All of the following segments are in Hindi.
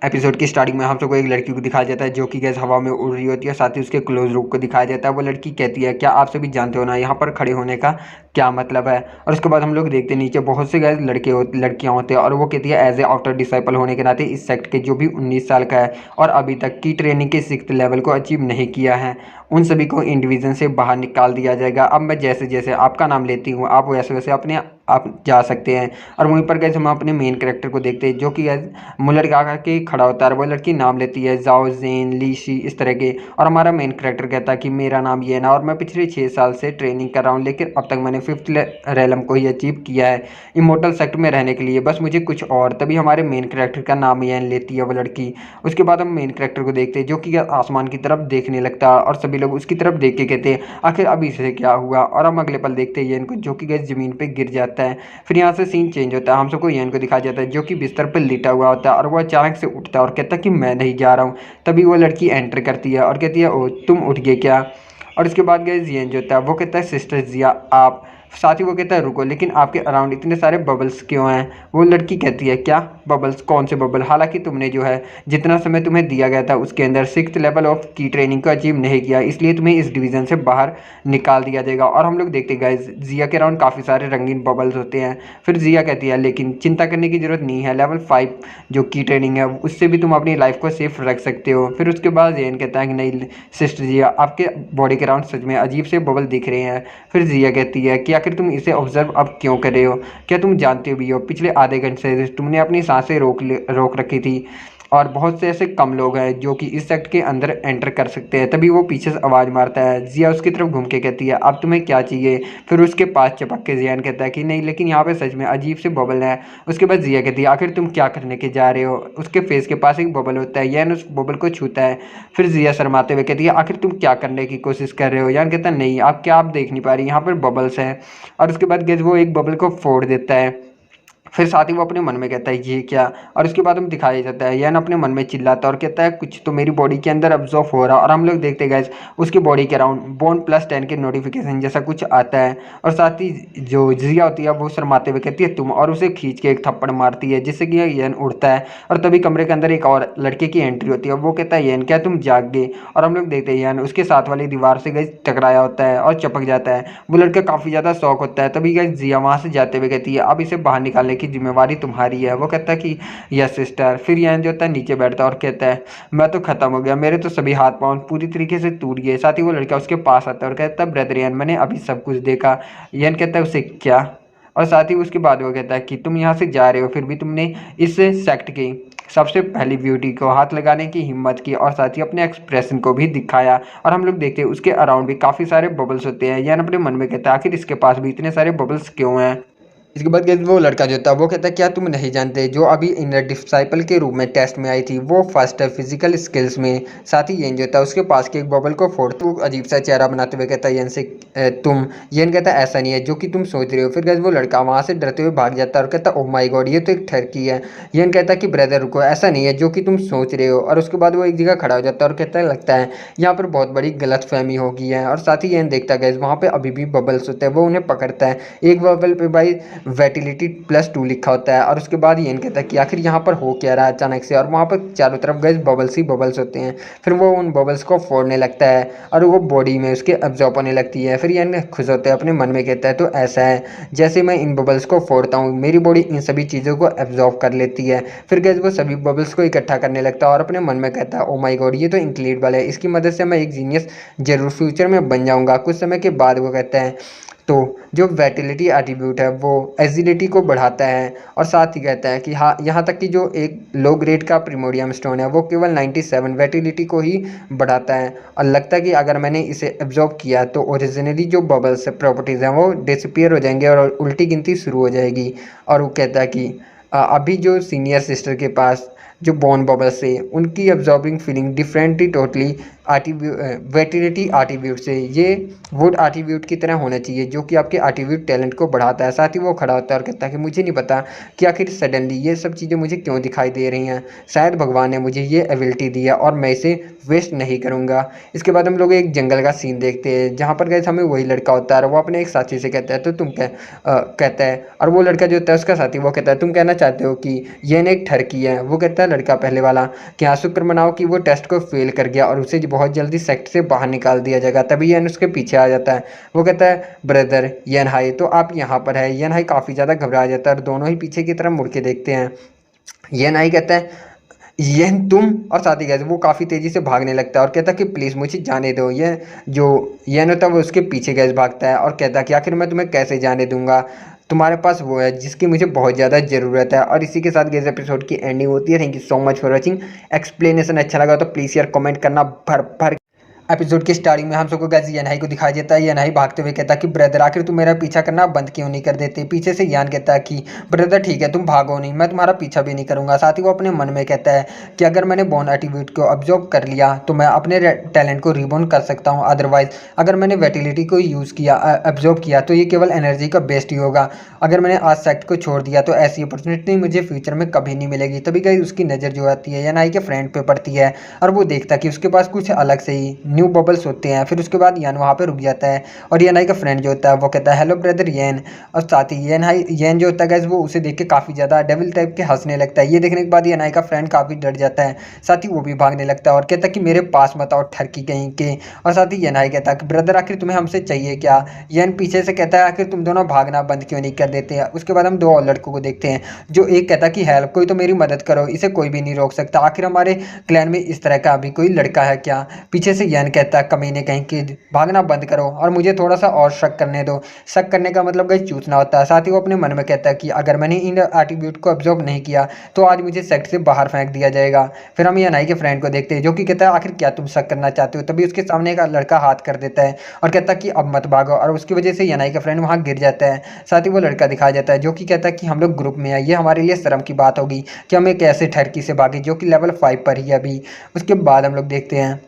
एपिसोड की स्टार्टिंग में हम सबको एक लड़की को दिखाया जाता है जो कि गैस हवा में उड़ रही होती है। साथ ही उसके क्लोज रूप को दिखाया जाता है। वो लड़की कहती है, क्या आप सभी जानते हो ना यहाँ पर खड़े होने का क्या मतलब है। और उसके बाद हम लोग देखते हैं नीचे बहुत से गैस लड़कियाँ होते हैं और वो कहती है एज ए आफ्टर डिसाइपल होने के नाते इस सेक्ट के जो भी 19 साल का है और अभी तक की ट्रेनिंग के 6th लेवल को अचीव नहीं किया है, उन सभी को इन डिवीज़न से बाहर निकाल दिया जाएगा। अब मैं जैसे जैसे आपका नाम लेती हूँ आप वैसे वैसे अपने आप जा सकते हैं। और वहीं पर गैस हम अपने मेन कैरेक्टर को देखते हैं जो कि गैस मुँह लटका के खड़ा होता है। वो लड़की नाम लेती है जाओ जेन लीशी इस तरह के। और हमारा मेन कैरेक्टर कहता है कि मेरा नाम ये है ना और मैं पिछले 6 साल से ट्रेनिंग कर रहा हूँ, लेकिन अब तक मैंने 5th रेलम को ही अचीव किया है इमोर्टल सेक्ट में रहने के लिए, बस मुझे कुछ और। तभी हमारे मेन कैरेक्टर का नाम ये लेती है वो लड़की। उसके बाद हम मेन कैरेक्टर को देखते हैं जो कि आसमान की तरफ देखने लगता है और सभी लोग उसकी तरफ देख के कहते हैं आखिर अभी से क्या हुआ। और हम अगले पल देखते हैं इनको जो कि गैस ज़मीन पे गिर जाता है। फिर यहाँ से सीन चेंज होता है। हम सबको यन को दिखाया जाता है जो कि बिस्तर पर लेटा हुआ होता है और वो अचानक से उठता है और कहता है कि मैं नहीं जा रहा हूँ। तभी वो लड़की एंटर करती है और कहती है ओ तुम उठ गए क्या। और उसके बाद गए जियन जो होता है वो कहता है सिस्टर जिया आप। साथ ही वो कहता है रुको, लेकिन आपके अराउंड इतने सारे बबल्स क्यों हैं। वो लड़की कहती है क्या बबल्स, कौन से बबल, हालांकि तुमने जो है जितना समय तुम्हें दिया गया था उसके अंदर 6th लेवल ऑफ की ट्रेनिंग को अचीव नहीं किया, इसलिए तुम्हें इस डिवीज़न से बाहर निकाल दिया जाएगा। और हम लोग देखते गाइस जिया के अराउंड काफ़ी सारे रंगीन बबल्स होते हैं। फिर जिया कहती है लेकिन चिंता करने की ज़रूरत नहीं है, लेवल 5 जो की ट्रेनिंग है उससे भी तुम अपनी लाइफ को सेफ रख सकते हो। फिर उसके बाद जेन कहता है कि नहीं सिस्टर जिया आपके बॉडी के अराउंड सच में अजीब से बबल दिख रहे हैं। फिर जिया कहती है कि आखिर तुम इसे ऑब्जर्व अब क्यों कर रहे हो, क्या तुम जानते भी हो पिछले आधे घंटे से तुमने अपनी सांसें रोक रखी थी और बहुत से ऐसे कम लोग हैं जो कि इस सेक्ट के अंदर एंटर कर सकते हैं। तभी वो पीछे से आवाज़ मारता है। जिया उसकी तरफ घूम के कहती है अब तुम्हें क्या चाहिए। फिर उसके पास चपक के जियान कहता है कि नहीं लेकिन यहाँ पे सच में अजीब से बबल है। उसके बाद जिया कहती है आखिर तुम क्या करने के जा रहे हो। उसके फेस के पास एक बबल होता है, यान उस बबल को छूता है। फिर जिया शर्माते हुए कहती है आखिर तुम क्या करने की कोशिश कर रहे हो। यान कहता है नहीं आप क्या, आप देख नहीं पा रही यहाँ पर बबल्स हैं। और उसके बाद गैस वो एक बबल को फोड़ देता है। फिर साथ ही वो अपने मन में कहता है ये क्या। और उसके बाद हम दिखाया जाता है यान अपने मन में चिल्लाता है और कहता है कुछ तो मेरी बॉडी के अंदर अब्जॉर्व हो रहा है। और हम लोग देखते गए उसकी बॉडी के अराउंड बोन +10 के नोटिफिकेशन जैसा कुछ आता है। और साथ ही जो जिया होती है वो शर्माते हुए कहती है तुम, और उसे खींच के एक थप्पड़ मारती है जिससे कि यन उड़ता है। और तभी कमरे के अंदर एक और लड़के की एंट्री होती है। वो कहता है यन क्या तुम जाग गए। और हम लोग देखते हैं यन उसके साथ वाली दीवार से गई टकराया होता है और चपक जाता है। वो लड़का काफ़ी ज़्यादा शौक होता है। तभी गई जिया वहाँ से जाते हुए कहती है अब इसे बाहर निकालने की जिम्मेवारी तुम्हारी है। वो कहता है कि यस सिस्टर। फिर यन जो होता है नीचे बैठता है और कहता है मैं तो ख़त्म हो गया, मेरे तो सभी हाथ पाँव पूरी तरीके से टूट गए। साथ ही वो लड़का उसके पास आता है और कहता है ब्रदर यन मैंने अभी सब कुछ देखा। यन कहता है उसे क्या। और साथ ही उसके बाद वो कहता है कि तुम यहाँ से जा रहे हो फिर भी तुमने इस सेक्ट की सबसे पहली ब्यूटी को हाथ लगाने की हिम्मत की और साथ ही अपने एक्सप्रेशन को भी दिखाया। और हम लोग देखते हैं उसके अराउंड भी काफ़ी सारे बबल्स होते हैं। यान अपने मन में कहता है आखिर इसके पास भी इतने सारे बबल्स क्यों हैं। इसके बाद गैस वो लड़का जो था वो कहता है क्या तुम नहीं जानते जो अभी इनर डिसाइपल के रूप में टेस्ट में आई थी वो फर्स्ट है फिजिकल स्किल्स में। साथ ही येन जो था उसके पास के एक बबल को फोड़ तो अजीब सा चेहरा बनाते हुए कहता है येन से तुम। येन कहता है ऐसा नहीं है जो कि तुम सोच रहे हो। फिर गैस वो लड़का वहाँ से डरते हुए भाग जाता है और कहता है ओह माय गॉड ये तो एक ठरकी है। येन कहता है कि ब्रदर रुको ऐसा नहीं है जो कि तुम सोच रहे हो। और उसके बाद वो एक जगह खड़ा हो जाता है और कहता है लगता है यहाँ पर बहुत बड़ी गलत फहमी हो गई है। और साथ ही येन देखता है गैस वहाँ पे अभी भी बबल्स होते हैं। वो उन्हें पकड़ता है, एक बबल पे भाई वेटिलिटी +2 लिखा होता है। और उसके बाद येन कहता है कि आखिर यहाँ पर हो क्या रहा है अचानक से। और वहाँ पर चारों तरफ गैस बबल्स ही बबल्स होते हैं। फिर वो उन बबल्स को फोड़ने लगता है और वो बॉडी में उसके एब्जॉर्ब होने लगती है। फिर येन खुश होता है, अपने मन में कहता है तो ऐसा है जैसे मैं इन बबल्स को फोड़ता हूँ मेरी बॉडी इन सभी चीज़ों को एब्जॉर्ब कर लेती है। फिर गैस वो सभी बबल्स को इकट्ठा करने लगता है और अपने मन में कहता है ओ माई गॉड ये तो इंक्रेडिबल है, इसकी मदद से मैं एक जीनियस जरूर फ्यूचर में बन जाऊँगा। कुछ समय के बाद वो कहता है तो जो वेटिलिटी एट्रीब्यूट है वो एजिलिटी को बढ़ाता है। और साथ ही कहता है कि हाँ यहाँ तक कि जो एक लो ग्रेड का प्रीमोडियम स्टोन है वो केवल 97 वेटिलिटी को ही बढ़ाता है। और लगता है कि अगर मैंने इसे एब्जॉर्ब किया तो ओरिजिनली जो बबल्स प्रॉपर्टीज़ हैं वो डिसअपीयर हो जाएंगे और उल्टी गिनती शुरू हो जाएगी। और वो कहता है कि अभी जो सीनियर सिस्टर के पास जो बॉर्न बबल्स है उनकी एब्जॉर्बिंग फीलिंग डिफरेंटली टोटली वेटिलिटी एट्रीब्यूट से। ये वुड एट्रीब्यूट की तरह होना चाहिए जो कि आपके एट्रीब्यूट टैलेंट को बढ़ाता है। साथ ही वो खड़ा होता है और कहता है कि मुझे नहीं पता कि आखिर सडनली ये सब चीज़ें मुझे क्यों दिखाई दे रही हैं, शायद भगवान ने मुझे ये एबिलिटी दी है और मैं इसे वेस्ट नहीं करूँगा। इसके बाद हम लोग एक जंगल का सीन देखते हैं जहाँ पर गैस हमें वही लड़का होता है और वो अपने एक साथी से कहता है तो तुम कहता है, और वो लड़का जो होता है उसका साथी वो कहता है तुम कहना चाहते हो कि ये एक ठरकी है। वो कहता है लड़का पहले वाला कि हाँ शुक्र मनाओ कि वो टेस्ट को फेल कर गया और उसे बहुत जल्दी सेक्ट से बाहर निकाल दिया जाएगा। तभी यन उसके पीछे आ जाता है। वो कहता है ब्रदर यन हाई तो आप यहाँ पर है। यन हाई काफ़ी ज़्यादा घबरा जाता है और दोनों ही पीछे की तरफ मुड़ के देखते हैं। यन हाई कहता है यन तुम, और साथ ही कहते वो काफ़ी तेज़ी से भागने लगता है और कहता है कि प्लीज़ मुझे जाने दो। ये जो यन होता है वो उसके पीछे गैस भागता है और कहता है कि आखिर मैं तुम्हें कैसे जाने दूंगा, तुम्हारे पास वो है जिसकी मुझे बहुत ज़्यादा ज़रूरत है। और इसी के साथ गैस एपिसोड की एंडिंग होती है। Thank you so much for watching. Explanation अच्छा लगा तो प्लीज़ यार कमेंट करना भर भर। एपिसोड की स्टार्टिंग में हम सबको गैस यनहाई को दिखाई देता है। यनहाई भागते हुए कहता है कि ब्रदर आखिर तुम मेरा पीछा करना बंद क्यों नहीं कर देते। पीछे से यान कहता है कि ब्रदर ठीक है तुम भागो नहीं, मैं तुम्हारा पीछा भी नहीं करूंगा। साथ ही वो अपने मन में कहता है कि अगर मैंने बोन एट्रीब्यूट को ऑब्जर्व कर लिया तो मैं अपने टैलेंट को रिबोन कर सकता हूँ। अदरवाइज अगर मैंने वेटिलिटी को यूज़ किया ऑब्जर्व किया तो ये केवल एनर्जी का बेस्ट ही होगा। अगर मैंने आज सेक्ट को छोड़ दिया तो ऐसी अपॉर्चुनिटी मुझे फ्यूचर में कभी नहीं मिलेगी। तभी गई उसकी नज़र जो आती है यनहाई के फ्रेंड पे पड़ती है और वो देखता है कि उसके पास कुछ अलग से ही न्यू बबल्स होते हैं। फिर उसके बाद यान वहाँ पे रुक जाता है और यनहाई का फ्रेंड जो होता है वो कहता है हेलो ब्रदर येन। और साथ ही येन जो होता है गाइस वो उसे देख के काफ़ी ज़्यादा डेविल टाइप के हंसने लगता है। ये देखने के बाद यनहाई का फ्रेंड काफ़ी डर जाता है। साथ ही वो भी भागने लगता है और कहता है कि मेरे पास मत आओ ठरकी कहीं के। और साथ ही यनहाई कहता है कि ब्रदर आखिर तुम्हें हमसे चाहिए क्या। येन पीछे से कहता है आखिर तुम दोनों भागना बंद क्यों नहीं कर देते। उसके बाद हम दो और लड़कों को देखते हैं जो एक कहता है कि हेल्प कोई तो मेरी मदद करो, इसे कोई भी नहीं रोक सकता। आखिर हमारे क्लैन में इस तरह का अभी कोई लड़का है क्या। पीछे से येन कहता है कमीने कहीं कि भागना बंद करो और मुझे थोड़ा सा और शक करने दो। शक करने का मतलब गई चूसना होता है। साथ ही वो अपने मन में कहता है कि अगर मैंने इन एट्रीब्यूट को ऑब्जर्व नहीं किया तो आज मुझे सेक्ट से बाहर फेंक दिया जाएगा। फिर हम यनहाई के फ्रेंड को देखते हैं जो कि कहता है आखिर क्या तुम शक करना चाहते हो। तभी उसके सामने का लड़का हाथ कर देता है और कहता है कि अब मत भागो, और उसकी वजह से यनहाई का फ्रेंड वहाँ गिर जाता है। साथ ही वो लड़का दिखाया जाता है जो कि कहता है कि हम लोग ग्रुप में हैं, ये हमारे लिए शर्म की बात होगी कि हम एक ऐसे ठरकी से भागे जो कि लेवल 5 पर ही है अभी। उसके बाद हम लोग देखते हैं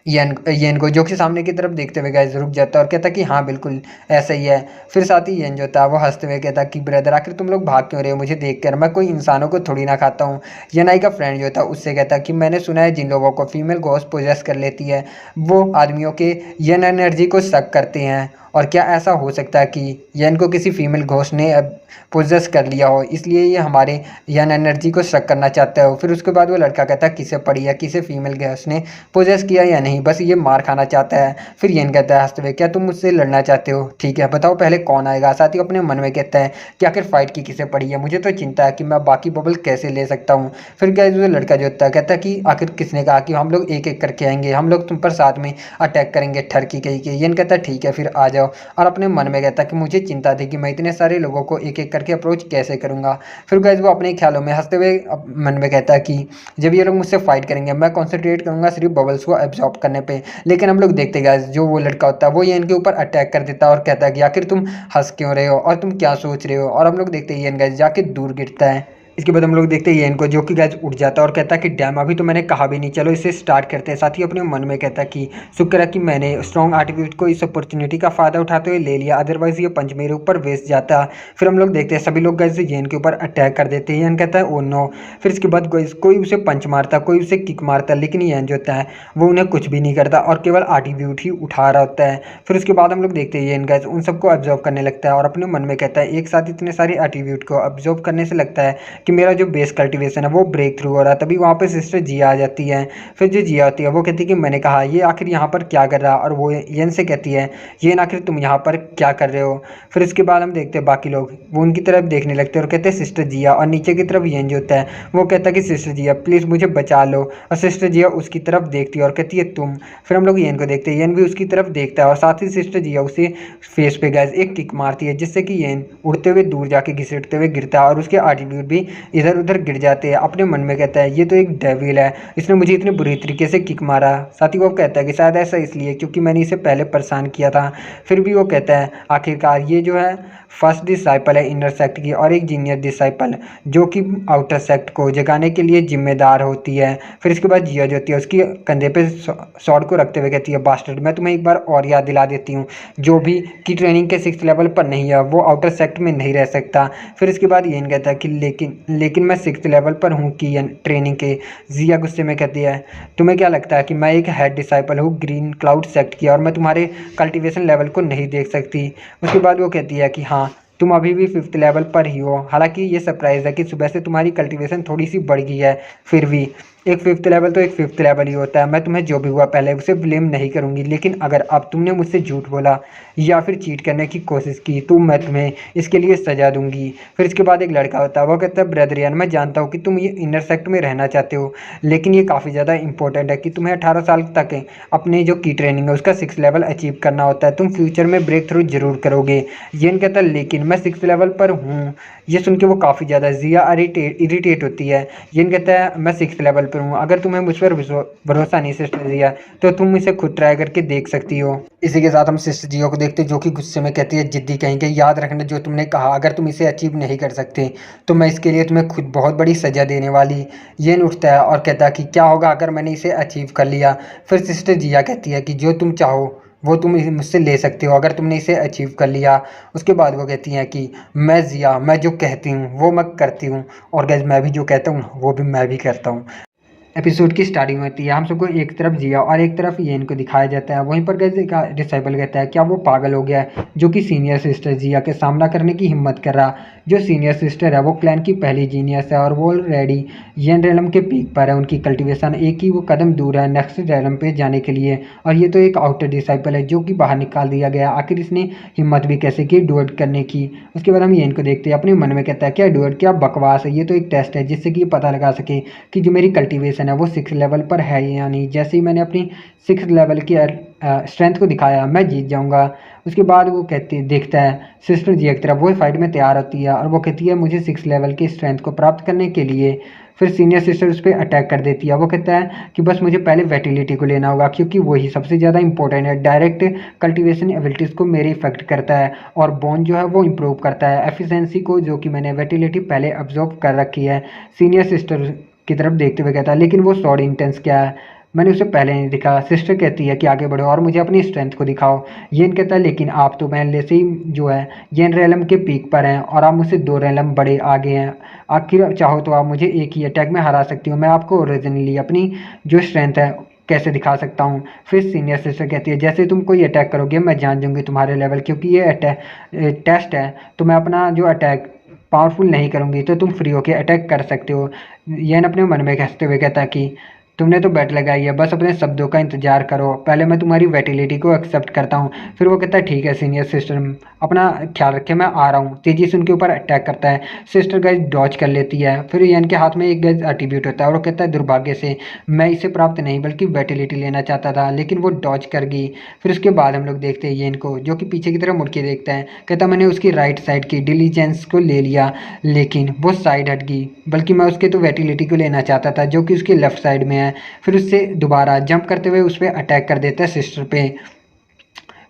येन को जो कि सामने की तरफ देखते हुए गाइस रुक जाता है और कहता है कि हाँ बिल्कुल ऐसा ही है। फिर साथ ही येन जो था वो हंसते हुए कहता है कि ब्रदर आखिर तुम लोग भाग क्यों रहे हो मुझे देखकर, मैं कोई इंसानों को थोड़ी ना खाता हूँ। येनाई का फ्रेंड जो था उससे कहता है कि मैंने सुना है जिन लोगों को फीमेल घोस्ट पोजेस कर लेती है वो आदमियों के येन एनर्जी को शक करते हैं। और क्या ऐसा हो सकता है कि येन को किसी फीमेल घोस्ट ने पोजेस कर लिया हो, इसलिए ये हमारे येन एनर्जी को शक करना चाहता है। फिर उसके बाद वो लड़का कहता है किसे पड़ी है, किसे फीमेल घोस्ट ने पोजेस किया या नहीं, बस ये मार खाना चाहता है। फिर येन कहता है हंसते हुए क्या तुम मुझसे लड़ना चाहते हो, ठीक है बताओ पहले कौन आएगा। साथ ही अपने मन में कहता है कि आखिर फाइट की किसे पड़ी है, मुझे तो चिंता है कि मैं बाकी बबल कैसे ले सकता हूँ। फिर क्या वो लड़का जो होता है कहता है कि आखिर किसने कहा कि हम लोग एक एक करके आएंगे, हम लोग तुम पर साथ में अटैक करेंगे ठरकी कहीं के। येन कहता है ठीक है फिर आ जाओ, और अपने मन में कहता है कि मुझे चिंता थी कि मैं इतने सारे लोगों को एक एक करके अप्रोच कैसे करूँगा। फिर गाइस वो अपने ख्यालों में हंसते हुए मन में कहता है कि जब ये लोग मुझसे फाइट करेंगे मैं कॉन्सेंट्रेट करूंगा सिर्फ बबल्स को एब्जॉर्ब करने पे। लेकिन हम लोग देखते गाइस जो वो लड़का होता है वो येन के ऊपर अटैक कर देता है और कहता है कि आखिर तुम हंस क्यों रहे हो और तुम क्या सोच रहे हो। और हम लोग देखते हैं येन गाइस जाके दूर गिरता है। इसके बाद हम लोग देखते हैं येन को जो कि गैस उठ जाता है और कहता है कि डैम अभी तो मैंने कहा भी नहीं, चलो इसे स्टार्ट करते हैं। साथ ही अपने मन में कहता है कि शुक्र है कि मैंने स्ट्रॉन्ग एट्रीब्यूट को इस अपॉर्चुनिटी का फ़ायदा उठाते हुए ले लिया, अदरवाइज ये पंच मेरे ऊपर वेस्ट जाता। फिर हम लोग देखते हैं सभी लोग गैस येन के ऊपर अटैक कर देते हैं। येन कहता है ओ नो। फिर इसके बाद कोई उसे पंच मारता, कोई उसे किक मारता, लेकिन येन जो होता है वो उन्हें कुछ भी नहीं करता और केवल एट्रीब्यूट ही उठा रहा होता है। फिर उसके बाद हम लोग देखते हैं येन गैस उन सबको ऑब्जर्व करने लगता है और अपने मन में कहता है एक साथ इतने सारे एट्रीब्यूट को ऑब्जर्व करने से लगता है कि मेरा जो बेस कल्टीवेशन है वो ब्रेक थ्रू हो रहा है। तभी वहाँ पे सिस्टर जिया आ जाती है। फिर जो जिया होती है वो कहती है कि मैंने कहा ये आखिर यहाँ पर क्या कर रहा है, और वो येन से कहती है ये आखिर तुम यहाँ पर क्या कर रहे हो। फिर इसके बाद हम देखते हैं बाकी लोग वो उनकी तरफ देखने लगते हैं और कहते हैं सिस्टर जिया, और नीचे की तरफ येन जो होता है वो कहता है कि सिस्टर जिया प्लीज़ मुझे बचा लो, और सिस्टर जिया उसकी तरफ देखती है और कहती है तुम। फिर हम लोग येन को देखते हैं, येन भी उसकी तरफ देखता है और साथ ही सिस्टर जिया उसे फेस पे गैस एक किक मारती है जिससे कि येन उड़ते हुए दूर जाके घिसटते हुए गिरता है और उसके एट्रीब्यूट भी इधर उधर गिर जाते हैं। अपने मन में कहता है ये तो एक डेविल है, इसने मुझे इतने बुरी तरीके से किक मारा। साथ ही वो कहता है कि शायद ऐसा इसलिए क्योंकि मैंने इसे पहले परेशान किया था। फिर भी वो कहता है आखिरकार ये जो है फर्स्ट डिसाइपल है इनर सेक्ट की और एक जीनियर डिसाइपल जो कि आउटर सेक्ट को जगाने के लिए जिम्मेदार होती है। फिर इसके बाद जिया जो होती है उसकी कंधे पे स्वॉर्ड को रखते हुए कहती है बास्टर्ड, मैं तुम्हें एक बार और याद दिला देती हूँ, जो भी की ट्रेनिंग के 6th लेवल पर नहीं है वो आउटर सेक्ट में नहीं रह सकता। फिर इसके बाद येन कहता है कि लेकिन मैं 6th लेवल पर हूँ की ट्रेनिंग के। जिया गुस्से में कहती है तुम्हें क्या लगता है कि मैं एक हेड डिसाइपल हूँ ग्रीन क्लाउड सेक्ट की और मैं तुम्हारे कल्टीवेशन लेवल को नहीं देख सकती। उसके बाद वो कहती है कि हाँ तुम अभी भी 5th लेवल पर ही हो, हालांकि ये सरप्राइज है कि सुबह से तुम्हारी कल्टीवेशन थोड़ी सी बढ़ गई है, फिर भी एक 5th लेवल तो एक 5th लेवल ही होता है। मैं तुम्हें जो भी हुआ पहले उसे ब्लेम नहीं करूंगी, लेकिन अगर अब तुमने मुझसे झूठ बोला या फिर चीट करने की कोशिश की तो मैं तुम्हें इसके लिए सजा दूंगी। फिर इसके बाद एक लड़का होता है, वो कहता है ब्रदर यान मैं जानता हूँ कि तुम ये इनर सेक्ट में रहना चाहते हो, लेकिन ये काफ़ी ज़्यादा इंपॉर्टेंट है कि तुम्हें 18 साल तक अपने जो की ट्रेनिंग है उसका 6th लेवल अचीव करना होता है, तुम फ्यूचर में ब्रेक थ्रू जरूर करोगे। येन कहता है लेकिन मैं 6th लेवल पर हूँ। ये सुन के वो काफ़ी ज़्यादा जिया इरिटेट होती है। येन कहता है मैं 6th लेवल पर हूँ, अगर तुम्हें मुझ पर भरोसा नहीं सिस्टर जिया तो तुम इसे खुद ट्राई करके देख सकती हो। इसी के साथ हम सिस्टर जियो को देखते हैं जो कि गुस्से में कहती है जिद्दी कहेंगे याद रखना जो तुमने कहा, अगर तुम इसे अचीव नहीं कर सकते तो मैं इसके लिए तुम्हें खुद बहुत बड़ी सज़ा देने वाली। येन उठता है और कहता है कि क्या होगा अगर मैंने इसे अचीव कर लिया। फिर सिस्टर जिया कहती है कि जो तुम चाहो वो तुम मुझसे ले सकते हो अगर तुमने इसे अचीव कर लिया। उसके बाद वो कहती हैं कि मैं जिया मैं जो कहती हूँ वो मैं करती हूँ, और गैस मैं भी जो कहता हूँ वो भी मैं भी करता हूँ। एपिसोड की स्टार्टिंग होती है, हम सबको एक तरफ जिया और एक तरफ येन को दिखाया जाता है। वहीं पर गैस का डिसाइबल कहता है क्या वो पागल हो गया है जो कि सीनियर सिस्टर जिया के सामना करने की हिम्मत कर रहा। जो सीनियर सिस्टर है वो क्लैन की पहली जीनियस है और वो ऑलरेडी येन रेलम के पीक पर है, उनकी कल्टीवेशन एक ही वो कदम दूर है नेक्स्ट रेलम पे जाने के लिए, और ये तो एक आउटर डिसाइपल है जो कि बाहर निकाल दिया गया। आखिर इसने हिम्मत भी कैसे की डुएट करने की। उसके बाद हम येन को देखते हैं, अपने मन में कहता है क्या डुएट क्या बकवास है, ये तो एक टेस्ट है जिससे कि पता लगा सके कि जो मेरी कल्टीवेशन है वो 6th लेवल पर है या नहीं। जैसे ही मैंने अपनी 6th लेवल की स्ट्रेंथ को दिखाया मैं जीत जाऊंगा। उसके बाद वो देखता है सिस्टर जी एक तरफ वो फाइट में तैयार होती है और वो कहती है मुझे 6th लेवल की स्ट्रेंथ को प्राप्त करने के लिए। फिर सीनियर सिस्टर उस पर अटैक कर देती है। वो कहता है कि बस मुझे पहले वेटिलिटी को लेना होगा क्योंकि वही सबसे ज़्यादा इंपॉर्टेंट है, डायरेक्ट कल्टीवेशन एबिलिटीज़ को मेरे इफेक्ट करता है और बॉन्ड जो है वो इम्प्रूव करता है एफिशिएंसी को, जो कि मैंने वेटिलिटी पहले ऑब्जर्व कर रखी है। सीनियर सिस्टर की तरफ देखते हुए कहता है लेकिन वो सॉर्ड इंटेंस क्या है, मैंने उसे पहले नहीं दिखा। सिस्टर कहती है कि आगे बढ़ो और मुझे अपनी स्ट्रेंथ को दिखाओ। येन कहता है लेकिन आप तो पहले से ही जो है येन रेलम के पीक पर हैं और आप मुझसे 2 रेलम बड़े आगे हैं, आखिर चाहो तो आप मुझे एक ही अटैक में हरा सकती हो। मैं आपको ओरिजिनली अपनी जो स्ट्रेंथ है कैसे दिखा सकता हूँ। फिर सीनियर सिस्टर कहती है जैसे तुम कोई अटैक करोगे मैं जान जाऊँगी तुम्हारे लेवल, क्योंकि ये टेस्ट है तो मैं अपना जो अटैक पावरफुल नहीं करूँगी तो तुम फ्री होके अटैक कर सकते हो। येन अपने मन में कहते हुए कहता है कि तुमने तो बेट लगाई है, बस अपने शब्दों का इंतजार करो, पहले मैं तुम्हारी वेटिलिटी को एक्सेप्ट करता हूँ। फिर वो कहता है ठीक है सीनियर सिस्टर अपना ख्याल रखे मैं आ रहा हूँ। तेजी से उनके ऊपर अटैक करता है। सिस्टर गैस डॉज कर लेती है। फिर येन के हाथ में एक गैस एट्रीब्यूट होता है और वो कहता है दुर्भाग्य से मैं इसे प्राप्त नहीं बल्कि वेटिलिटी लेना चाहता था, लेकिन वो डॉज कर गई। फिर उसके बाद हम लोग देखते हैं येन को जो कि पीछे की तरफ मुड़ के देखता है। कहता मैंने उसकी राइट साइड की डिलीजेंस को ले लिया लेकिन वो साइड हट गई, बल्कि मैं उसके तो वेटिलिटी को लेना चाहता था जो कि उसकी लेफ्ट साइड में है। फिर उससे दोबारा जंप करते हुए उस पर अटैक कर देता है सिस्टर पे।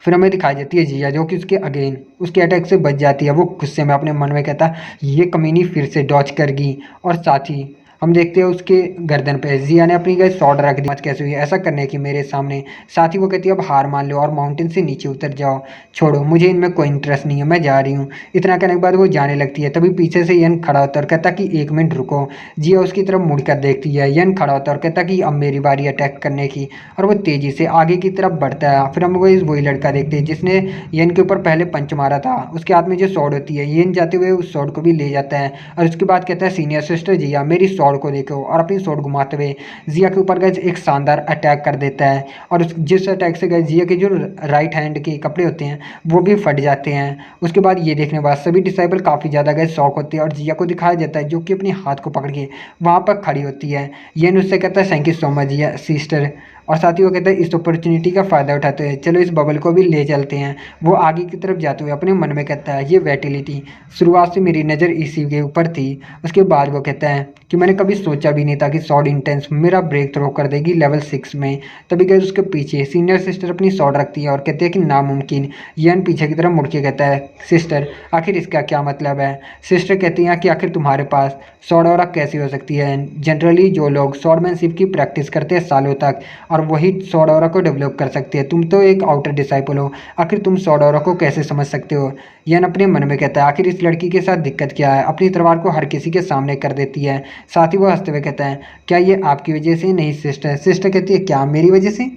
फिर हमें दिखाई देती है जिया जो कि उसके अगेन उसके अटैक से बच जाती है। वो गुस्से में अपने मन में कहता ये कमीनी फिर से डॉच कर गई, और साथ ही हम देखते हैं उसके गर्दन पे जिया ने अपनी गई सॉर्ड रख दी। कैसे हुई ऐसा करने की मेरे सामने। साथ ही वो कहती है अब हार मान लो और माउंटेन से नीचे उतर जाओ, छोड़ो मुझे इनमें कोई इंटरेस्ट नहीं है मैं जा रही हूँ। इतना कहने के बाद वो जाने लगती है। तभी पीछे से यन खड़ा होता है और कहता कि 1 मिनट रुको। जिया उसकी तरफ मुड़कर देखती है। यन खड़ा होता है और कहता कि अब मेरी बारी अटैक करने की, और वो तेजी से आगे की तरफ बढ़ता है। फिर हम वही लड़का देखते हैं जिसने यन के ऊपर पहले पंच मारा था। उसके हाथ में जो सॉर्ड होती है यन जाते हुए उस सॉर्ड को भी ले जाता है और उसके बाद कहता है सीनियर सिस्टर जिया मेरी सॉर्ड को देखो, और अपनी सॉर्ड घुमाते हुए जिया के ऊपर गए एक शानदार अटैक कर देता है। और जिस अटैक से गए जिया के जो राइट हैंड के कपड़े होते हैं वो भी फट जाते हैं। उसके बाद ये देखने के बाद सभी डिसाइबल काफ़ी ज़्यादा गए शौक होते हैं और जिया को दिखाया जाता है जो कि अपने हाथ को पकड़ के वहाँ पर खड़ी होती है। ये उससे कहता है thank you so much Jiya sister, और साथ ही वो कहता है इस अपॉर्चुनिटी का फ़ायदा उठाते हैं, चलो इस बबल को भी ले चलते हैं। वो आगे की तरफ जाते हुए अपने मन में कहता है ये वैटिलिटी शुरुआत से मेरी नज़र इसी के ऊपर थी। उसके बाद वो कहता है कि मैंने कभी सोचा भी नहीं था कि शॉर्ट इंटेंस मेरा ब्रेक थ्रो कर देगी लेवल 6 में। तभी गए उसके पीछे सीनियर सिस्टर अपनी शॉर्ट रखती है और कहते हैं कि नामुमकिन। यन पीछे की तरफ मुड़ के कहता है सिस्टर आखिर इसका क्या मतलब है। सिस्टर कहती हैं कि आखिर तुम्हारे पास शॉर्ट और कैसी हो सकती है। जनरली जो लोग शॉर्टमैनशिप की प्रैक्टिस करते हैं सालों तक और वही शॉर्ट ऑरा को डेवलप कर सकते हैं, तुम तो एक आउटर डिसाइपल हो, आखिर तुम शॉर्ट ऑरा को कैसे समझ सकते हो। यन अपने मन में कहता है आखिर इस लड़की के साथ दिक्कत क्या है, अपनी तलवार को हर किसी के सामने कर देती है। साथ ही वो हंसते हुए कहता है क्या ये आपकी वजह से नहीं सिस्टर। सिस्टर कहती है क्या मेरी वजह से।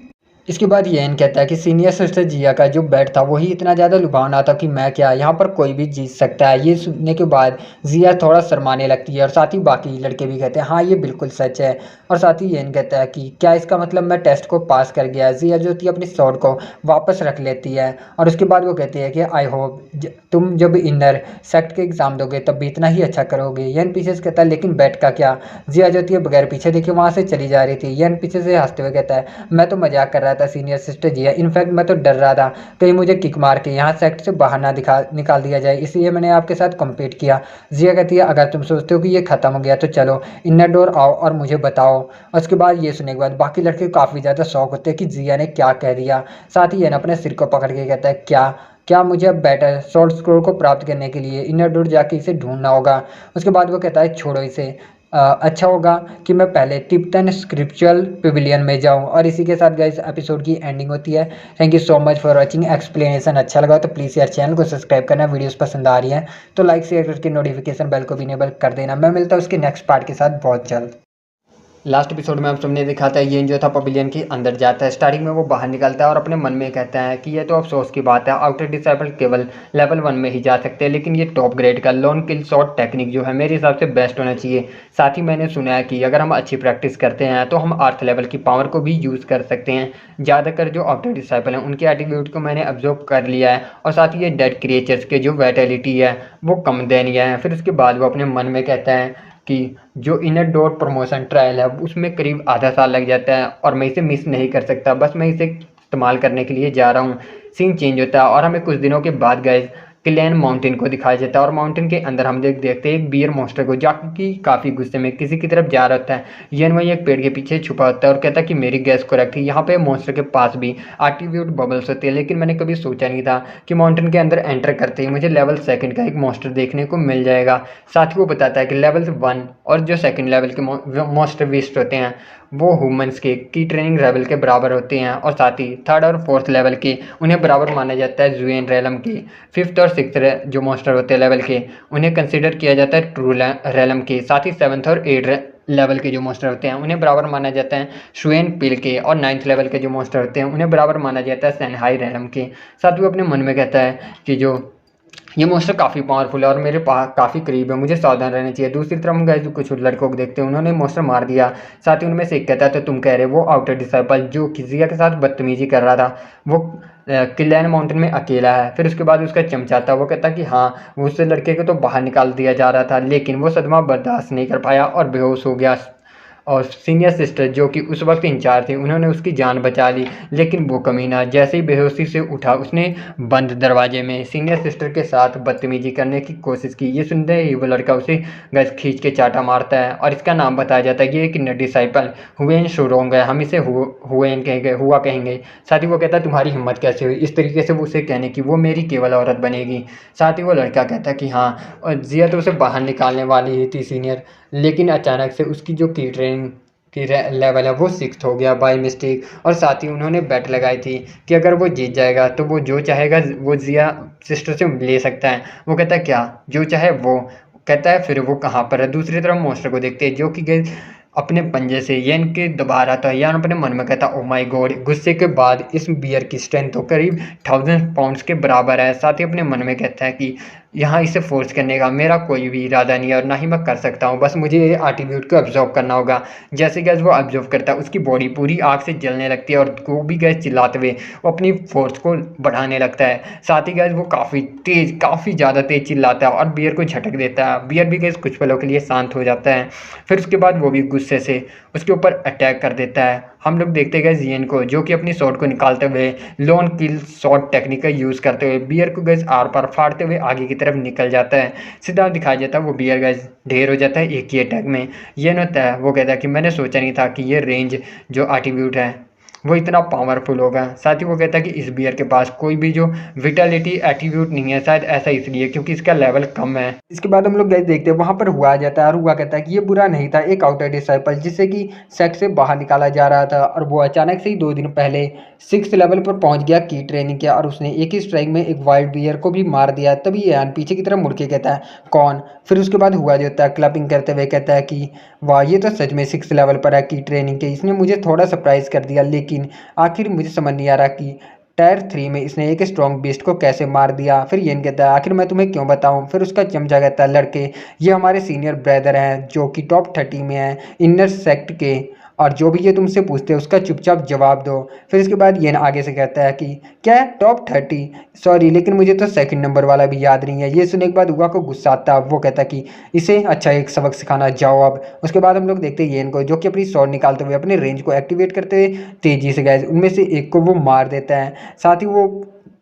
इसके बाद येन कहता है कि सीनियर सिस्टर जिया का जो बेड था वही इतना ज़्यादा लुभावना था कि मैं क्या यहाँ पर कोई भी जीत सकता है। ये सुनने के बाद जिया थोड़ा शर्माने लगती है और साथ ही बाकी लड़के भी कहते हैं हाँ ये बिल्कुल सच है। और साथ ही येन कहता है कि क्या इसका मतलब मैं टेस्ट को पास कर गया। जिया जो थी अपनी शॉर्ट को वापस रख लेती है और उसके बाद वो कहती है कि आई होप तुम जब इनर सेक्ट के एग्ज़ाम दोगे तब भी इतना ही अच्छा करोगे। येन पीछे से कहता है लेकिन बेड का क्या। जिया जो थी बगैर पीछे देखे वहाँ से चली जा रही थी। येन पीछे से हंसते हुए कहता है मैं तो मजाक कर रहा था सीनियर सिस्टर जिया, इनफैक्ट मैं तो डर रहा था कहीं मुझे किक मार के यहाँ सेक्ट से बाहर ना निकाल दिया जाए, इसलिए मैंने आपके साथ कम्पीट किया। जिया कहती है अगर तुम सोचते हो कि ये खत्म हो गया तो चलो इनर डोर आओ और मुझे बताओ। और उसके बाद ये सुनने के बाद बाकी लड़के काफ़ी ज़्यादा शौक होते हैं कि जिया ने क्या कह दिया। साथ ही ये अपने सिर को पकड़ के कहता है क्या क्या मुझे अब बेटर शॉर्ट स्कोर को प्राप्त करने के लिए इनर डोर जाके इसे ढूंढना होगा। उसके बाद वो कहता है छोड़ो इसे, अच्छा होगा कि मैं पहले तिब्तन स्क्रिप्चुअल पेविलियन में जाऊं। और इसी के साथ गाइस एपिसोड की एंडिंग होती है। Thank you so much for watching. Explanation अच्छा लगा तो प्लीज़ यार चैनल को सब्सक्राइब करना, वीडियोस पसंद आ रही है तो लाइक शेयर करके नोटिफिकेशन बेल को भी इनेबल कर देना। मैं मिलता हूँ उसके नेक्स्ट पार्ट के साथ बहुत जल्द। लास्ट एपिसोड में हम सबने देखा था ये जो था पवेलियन के अंदर जाता है। स्टार्टिंग में वो बाहर निकलता है और अपने मन में कहता है कि ये तो अफसोस की बात है, आउटर डिसाइपल केवल लेवल 1 में ही जा सकते हैं, लेकिन ये टॉप ग्रेड का लॉन किल शॉट टेक्निक जो है मेरे हिसाब से बेस्ट होना चाहिए। साथ ही मैंने सुना है कि अगर हम अच्छी प्रैक्टिस करते हैं तो हम 8th लेवल की पावर को भी यूज़ कर सकते हैं। ज़्यादातर जो आउटर डिसाइपल हैं उनके एटीट्यूड को मैंने ऑब्जर्व कर लिया है और साथ ही ये डेड क्रिएचर्स के जो वैटेलिटी है वो कम दयनीय है। फिर उसके बाद वो अपने मन में कहता है कि जो इनर डोर प्रमोशन ट्रायल है उसमें करीब आधा साल लग जाता है और मैं इसे मिस नहीं कर सकता, बस मैं इसे इस्तेमाल करने के लिए जा रहा हूँ। सीन चेंज होता है और हमें कुछ दिनों के बाद गए क्लैन माउंटेन को दिखाया जाता है और माउंटेन के अंदर हम देखते हैं एक बियर मॉन्स्टर को जो कि काफ़ी गुस्से में किसी की तरफ जा रहा होता है। यन वही एक पेड़ के पीछे छुपा होता है और कहता है कि मेरी गैस करेक्ट थी, यहाँ पे मॉन्स्टर के पास भी एट्रीब्यूट बबल्स होते हैं, लेकिन मैंने कभी सोचा नहीं था कि माउंटेन के अंदर एंटर करते ही मुझे लेवल 2 का एक मॉन्स्टर देखने को मिल जाएगा। साथ ही वो बताता है कि लेवल 1 और जो 2nd लेवल के मॉन्स्टर बीस्ट होते हैं वो ह्यूमंस के की ट्रेनिंग लेवल के बराबर होते हैं और साथ ही 3rd और 4th लेवल के उन्हें बराबर माना जाता है जुएन रेलम के। 5th और 6th जो मॉन्स्टर होते हैं लेवल के उन्हें कंसिडर किया जाता है ट्रू रेलम के। साथ ही 7th और 8th लेवल के जो मॉन्स्टर होते हैं उन्हें बराबर माना जाता है शुएन पिल के और 9th लेवल के जो मॉन्स्टर होते हैं उन्हें बराबर माना जाता है सैनहाई रेलम के। साथ ही वो अपने मन में कहता है कि जो ये मॉन्स्टर काफ़ी पावरफुल है और मेरे पास काफ़ी करीब है, मुझे सावधान रहना चाहिए। दूसरी तरफ हम गए जो कुछ लड़कों को देखते हैं उन्होंने मॉन्स्टर मार दिया। साथ ही उनमें से एक कहता है तो तुम कह रहे वो आउटर डिसाइपल जो किजिया के साथ बदतमीजी कर रहा था वो क्लैन माउंटेन में अकेला है। फिर उसके बाद उसका चमचा था वो कहता कि हाँ वो उससे लड़के को तो बाहर निकाल दिया जा रहा था, लेकिन वो सदमा बर्दाश्त नहीं कर पाया और बेहोश हो गया। और सीनियर सिस्टर जो कि उस वक्त इंचार्ज थी उन्होंने उसकी जान बचा ली, लेकिन वो कमीना जैसे ही बेहोशी से उठा उसने बंद दरवाजे में सीनियर सिस्टर के साथ बदतमीजी करने की कोशिश की। ये सुनते ही वो लड़का उसे गैस खींच के चाटा मारता है और इसका नाम बताया जाता है। ये एक डिसाइपल हुएन शुरोंग है, हम इसे हुएन कहेंगे, हुआ कहेंगे। साथ ही वो कहता है तुम्हारी हिम्मत कैसे हुई इस तरीके से वो उसे कहने की, वो मेरी केवल औरत बनेगी। साथ ही वो लड़का कहता है कि हाँ, और जिया तो उसे बाहर निकालने वाली ही थी सीनियर, लेकिन अचानक से उसकी जो की ट्रेनिंग की लेवल है वो 6th हो गया बाय मिस्टेक। और साथ ही उन्होंने बेट लगाई थी कि अगर वो जीत जाएगा तो वो जो चाहेगा वो जिया सिस्टर से ले सकता है। वो कहता है क्या जो चाहे वो, कहता है फिर वो कहाँ पर है। दूसरी तरफ मॉन्स्टर को देखते हैं जो कि गए अपने पंजे से येन के दबा रहा था। यान अपने मन में कहता ओ माय गॉड, गुस्से के बाद इस बियर की स्ट्रेंथ तो करीब 1000 पाउंड्स के बराबर है। साथ ही अपने मन में कहता है कि यहाँ इसे फोर्स करने का मेरा कोई भी इरादा नहीं है और ना ही मैं कर सकता हूँ, बस मुझे ये एट्रीब्यूट को ऑब्जर्व करना होगा। जैसे गैस वो ऑब्जर्व करता है उसकी बॉडी पूरी आग से जलने लगती है और वो भी गैस चिल्लाते हुए वो अपनी फोर्स को बढ़ाने लगता है। साथ ही गैस वो काफ़ी ज़्यादा तेज चिल्लाता है और बियर को झटक देता है। बियर भी गैस कुछ पलों के लिए शांत हो जाता है। फिर उसके बाद वो भी गुस्से से उसके ऊपर अटैक कर देता है हम लोग देखते गए जियन को, जो कि अपनी शॉट को निकालते हुए लोन किल शॉट टेक्निक का यूज़ करते हुए बियर को गैस आर पार फाड़ते हुए आगे की तरफ निकल जाता है। सीधा दिखाया जाता है वो बियर गैस ढेर हो जाता है एक ही अटैक में। ये होता है वो कहता है कि मैंने सोचा नहीं था कि ये रेंज जो एट्रीब्यूट है वो इतना पावरफुल होगा। साथ ही वो कहता है कि इस बियर के पास कोई भी जो विटालिटी एट्रीब्यूट नहीं है, शायद ऐसा इसलिए क्योंकि इसका लेवल कम है। इसके बाद हम लोग गैस देखते हैं वहाँ पर हुआ जाता है और हुआ कहता है कि ये बुरा नहीं था, एक आउटर डिसाइपल जिससे कि सेट से बाहर निकाला जा रहा था और वो अचानक से ही 2 दिन पहले 6th लेवल पर पहुंच गया की ट्रेनिंग किया और उसने एक ही स्ट्राइक में एक वाइल्ड बियर को भी मार दिया। तभी यान पीछे की तरफ मुड़ के कहता है कौन। फिर उसके बाद हुआ जो होता है क्लपिंग करते हुए कहता है कि वाह ये तो सच में 6th लेवल पर है की ट्रेनिंग के, इसने मुझे थोड़ा सरप्राइज कर दिया, लेकिन आखिर मुझे समझ नहीं आ रहा कि टायर 3 में इसने एक स्ट्रॉन्ग बीस्ट को कैसे मार दिया। फिर येन कहता है आखिर मैं तुम्हें क्यों बताऊं। फिर उसका चमचा कहता है लड़के ये हमारे सीनियर ब्रदर हैं जो कि टॉप 30 में हैं इनर सेक्ट के, और जो भी ये तुमसे पूछते हैं उसका चुपचाप जवाब दो। फिर इसके बाद येन आगे से कहता है कि क्या टॉप 30, सॉरी लेकिन मुझे तो सेकंड नंबर वाला भी याद नहीं है। ये सुनने के बाद हुआ को गुस्सा आता है, वो कहता है कि इसे अच्छा एक सबक सिखाना जाओ अब। उसके बाद हम लोग देखते हैं येन को जो कि अपनी स्वॉर्ड निकालते हुए अपने रेंज को एक्टिवेट करते हुए तेजी से गैस उनमें से एक को वो मार देता है। साथ ही वो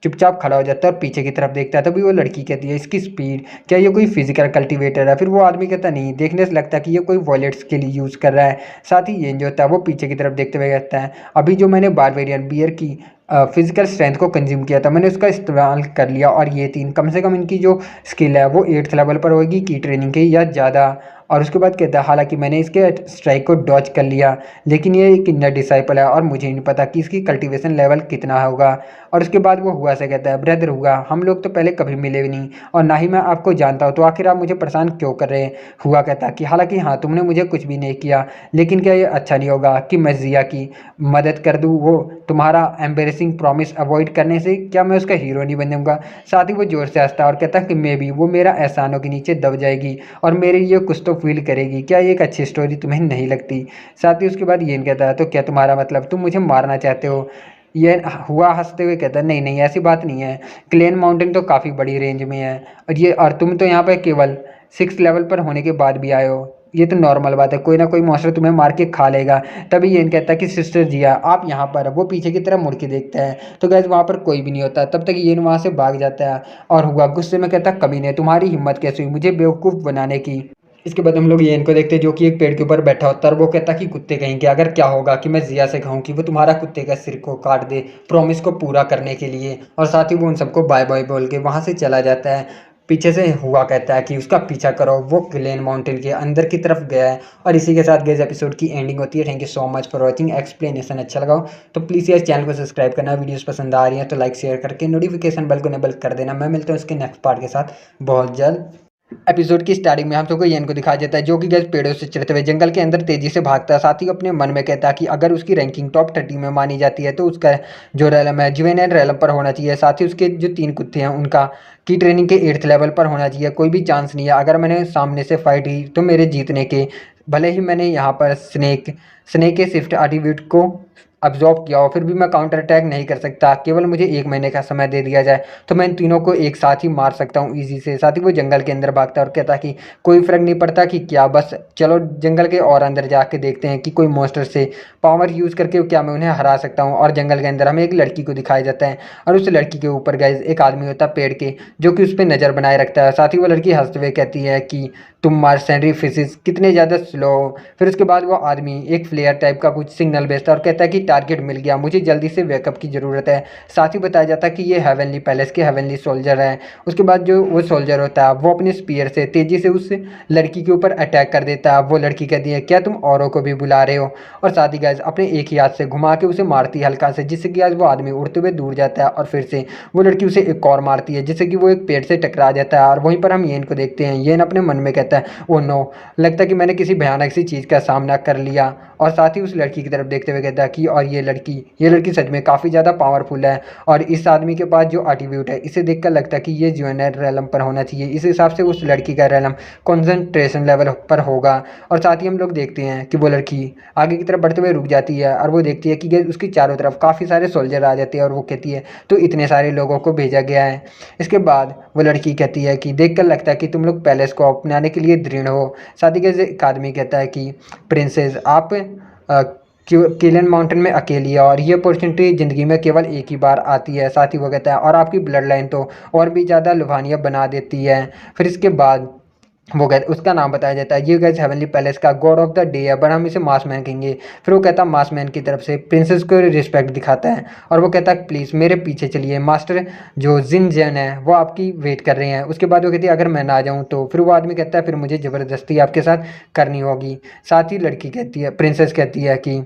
चुपचाप खड़ा हो जाता है और पीछे की तरफ देखता है। तभी वो लड़की कहती है इसकी स्पीड, क्या ये कोई फिजिकल कल्टीवेटर है। फिर वो आदमी कहता नहीं, देखने से लगता है कि ये कोई वॉलेट्स के लिए यूज़ कर रहा है। साथ ही ये जो होता है वो पीछे की तरफ देखते हुए कहता है अभी जो मैंने बारबेरियन बियर की फिजिकल स्ट्रेंथ को कंज्यूम किया था मैंने उसका इस्तेमाल कर लिया, और ये 3 कम से कम इनकी जो स्किल है वो 8th लेवल पर होगी की ट्रेनिंग की या ज़्यादा। और उसके बाद कहता है हालांकि मैंने इसके स्ट्राइक को डॉज कर लिया, लेकिन ये एक इनर डिसाइपल है और मुझे नहीं पता कि इसकी कल्टीवेशन लेवल कितना होगा। और उसके बाद वो हुआ से कहता है ब्रदर हुआ हम लोग तो पहले कभी मिले भी नहीं और ना ही मैं आपको जानता हूँ, तो आखिर आप मुझे परेशान क्यों कर रहे हैं। हुआ कहता है कि हालांकि हाँ तुमने मुझे कुछ भी नहीं किया, लेकिन क्या ये अच्छा नहीं होगा कि मैं जिया की मदद कर दूँ, वो तुम्हारा एम्बेरसिंग प्रॉमिस अवॉइड करने से क्या मैं उसका हीरो नहीं बन जाऊँगा। साथ ही वो जोर से हंसता है और कहता है कि मे भी वो मेरा एहसानों के नीचे दब जाएगी और मेरे लिए कुछ तो फील करेगी, क्या ये एक अच्छी स्टोरी तुम्हें नहीं लगती। साथ ही उसके बाद ये कहता है तो क्या तुम्हारा मतलब तुम मुझे मारना चाहते हो। ये हुआ हंसते हुए कहता है नहीं नहीं ऐसी बात नहीं है, क्लेन माउंटेन तो काफ़ी बड़ी रेंज में है और तुम तो यहाँ पर केवल 6th लेवल पर होने के बाद भी आए हो, ये तो नॉर्मल बात है, कोई ना कोई मॉन्स्टर तुम्हें मार के खा लेगा। तभी ये कहता है कि सिस्टर जिया आप यहाँ पर, वो पीछे की तरफ मुड़ के देखता है तो गैस वहाँ पर कोई भी नहीं होता। तब तक ये वहाँ से भाग जाता है और हुआ गुस्से में कहता कभी नहीं, तुम्हारी हिम्मत कैसे हुई मुझे बेवकूफ़ बनाने की। इसके बाद हम लोग येन को देखते हैं जो कि एक पेड़ के ऊपर बैठा होता है और वो कहता कि कुत्ते कहेंगे अगर क्या होगा कि मैं जिया से कहूँ कि वो तुम्हारा कुत्ते का सिर को काट दे प्रॉमिस को पूरा करने के लिए। और साथ ही वो उन सबको बाय बाय बोल के वहाँ से चला जाता है। पीछे से हुआ कहता है कि उसका पीछा करो, वो क्लेन माउंटेन के अंदर की तरफ गया है। और इसी के साथ गैस एपिसोड की एंडिंग होती है। Thank you so much for watching. Explanation अच्छा लगा तो प्लीज़ यार चैनल को सब्सक्राइब करना, वीडियोस पसंद आ रही है तो लाइक शेयर करके नोटिफिकेशन बेल को इनेबल कर देना। मैं मिलता हूँ इसके नेक्स्ट पार्ट के साथ बहुत जल्द। एपिसोड की स्टार्टिंग में हम सबको येन को दिखाया जाता है जो कि गैस पेड़ों से चढ़ते हुए जंगल के अंदर तेजी से भागता है। साथ ही अपने मन में कहता है कि अगर उसकी रैंकिंग टॉप 30 में मानी जाती है तो उसका जो रेलम है जुवेनाइल रेलम पर होना चाहिए। साथ ही उसके जो 3 कुत्ते हैं उनका की ट्रेनिंग के 8th लेवल पर होना चाहिए। कोई भी चांस नहीं है अगर मैंने सामने से फाइट ही तो मेरे जीतने के, भले ही मैंने यहाँ पर स्नेक के शिफ्ट एट्रीब्यूट को अब्जॉर्ब किया हो फिर भी मैं काउंटर अटैक नहीं कर सकता। केवल मुझे 1 महीने का समय दे दिया जाए तो मैं इन तीनों को एक साथ ही मार सकता हूँ ईजी से। साथ ही वो जंगल के अंदर भागता है और कहता कि कोई फ़र्क नहीं पड़ता कि क्या, बस चलो जंगल के और अंदर जाके देखते हैं कि कोई मॉन्स्टर से पावर यूज़ करके क्या मैं उन्हें हरा सकता हूँ। और जंगल के अंदर हमें एक लड़की को दिखाया जाता है और उस लड़की के ऊपर गाइस एक आदमी होता है पेड़ के जो कि उस पर नज़र बनाए रखता है। साथ ही वो लड़की हंसते हुए कहती है कि तुम मर्सेनरी फिशिस कितने ज़्यादा स्लो हो। फिर उसके बाद वो आदमी एक फ्लेयर टाइप का कुछ सिग्नल भेजता है और कहता है कि टारगेट मिल गया, मुझे जल्दी से बैकअप की ज़रूरत है। साथ ही बताया जाता है कि ये हेवनली पैलेस के हेवनली सोल्जर हैं। उसके बाद जो वो सोल्जर होता है वो अपने स्पीयर से तेज़ी से उस लड़की के ऊपर अटैक कर देता है। वो लड़की कहती है क्या तुम औरों को भी बुला रहे हो, और साथ ही गाइस अपने एक ही हाथ से घुमा के उसे मारती है हल्का से, जिससे कि आज वो आदमी उड़ते हुए दूर जाता है। और फिर से वो लड़की उसे एक और मारती है जिससे कि वो एक पेड़ से टकरा जाता है। और वहीं पर हम येन को देखते हैं, येन अपने मन में कहता है ओ नो, लगता है कि मैंने किसी भयानक सी चीज़ का सामना कर लिया। और साथ ही उस लड़की की तरफ देखते हुए कहता है कि और ये लड़की सच में काफ़ी ज़्यादा पावरफुल है और इस आदमी के पास जो एट्रीब्यूट है इसे देखकर लगता है कि ये जुवेनाइल रेलम पर होना चाहिए। इस हिसाब से उस लड़की का रेलम कॉन्सेंट्रेशन लेवल पर होगा। और साथ ही हम लोग देखते हैं कि वो लड़की आगे की तरफ बढ़ते हुए रुक जाती है और वो देखती है कि उसकी चारों तरफ काफ़ी सारे सोल्जर आ जाते हैं और वो कहती है तो इतने सारे लोगों को भेजा गया है। इसके बाद वो लड़की कहती है कि देखकर लगता है कि तुम लोग पैलेस को अपनाने के लिए दृढ़ हो। साथ ही एक आदमी कहता है कि प्रिंसेस आप केलन माउंटेन में अकेली है और ये अपॉर्चुनिटी ज़िंदगी में केवल एक ही बार आती है। साथ ही वो कहता है और आपकी ब्लड लाइन तो और भी ज़्यादा लुभानिया बना देती है। फिर इसके बाद वो कहते उसका नाम बताया जाता है, ये गैस हेवनली पैलेस का गॉड ऑफ द डे है, बट हम इसे मासमैन कहेंगे। फिर वो कहता है मासमैन की तरफ से प्रिंसेस को रिस्पेक्ट दिखाता है और वो कहता है प्लीज़ मेरे पीछे चलिए, मास्टर जो जिन जैन है वो आपकी वेट कर रहे हैं। उसके बाद वो कहती है अगर मैं ना जाऊँ तो। फिर वो आदमी कहता है फिर मुझे ज़बरदस्ती आपके साथ करनी होगी। साथ ही लड़की कहती है, प्रिंसेस कहती है कि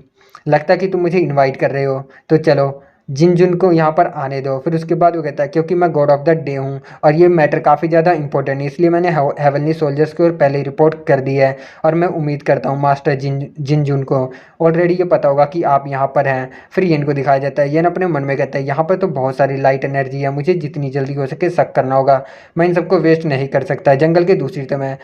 लगता है कि तुम मुझे इनवाइट कर रहे हो, तो चलो जिन जुन को यहाँ पर आने दो। फिर उसके बाद वो कहता है क्योंकि मैं गॉड ऑफ द डे हूँ और ये मैटर काफ़ी ज़्यादा इंपॉर्टेंट है, इसलिए मैंने हेवनली सोल्जर्स को पहले ही रिपोर्ट कर दी है और मैं उम्मीद करता हूँ मास्टर जिन जुन को ऑलरेडी ये पता होगा कि आप यहाँ पर हैं। फिर येन को दिखाया जाता है, येन अपने मन में कहता है यहाँ पर तो बहुत सारी लाइट एनर्जी है, मुझे जितनी जल्दी हो सके शक करना होगा, मैं इन सबको वेस्ट नहीं कर सकता। जंगल के दूसरी तरफ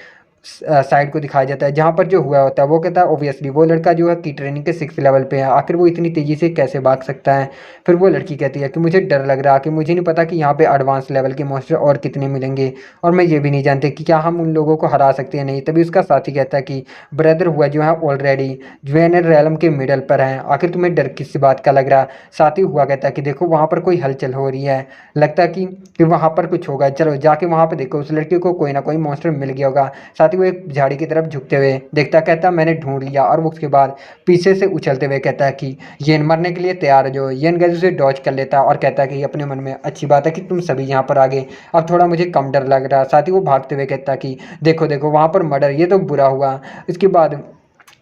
साइड को दिखाया जाता है जहाँ पर जो हुआ होता है। वो कहता है ओबियसली वो लड़का जो है की ट्रेनिंग के 6th लेवल पे है, आखिर वो इतनी तेज़ी से कैसे भाग सकता है। फिर वो लड़की कहती है कि मुझे डर लग रहा है कि मुझे नहीं पता कि यहाँ पे एडवांस लेवल के मॉन्स्टर और कितने मिलेंगे और मैं ये भी नहीं जानते कि क्या हम उन लोगों को हरा सकते हैं नहीं। तभी उसका साथी कहता है कि ब्रदर हुआ जो है ऑलरेडी ज्वेनर रैलम के मिडल पर है, आखिर तुम्हें डर किस बात का लग रहा है। साथी हुआ कहता है कि देखो वहाँ पर कोई हलचल हो रही है, लगता है कि वहाँ पर कुछ होगा, चलो जाके वहाँ पर देखो। उस लड़के को कोई ना कोई मॉन्स्टर मिल गया होगा। साथ ही वो एक झाड़ी की तरफ झुकते हुए देखता, कहता मैंने ढूंढ लिया, और वो उसके बाद पीछे से उछलते हुए कहता है कि येन मरने के लिए तैयार है। जो येन गैस उसे डॉज कर लेता है और कहता है कि अपने मन में अच्छी बात है कि तुम सभी यहाँ पर आ गए, अब थोड़ा मुझे कम डर लग रहा है। साथ ही वो भागते हुए कहता है कि देखो देखो वहाँ पर मर्डर, ये तो बुरा हुआ। इसके बाद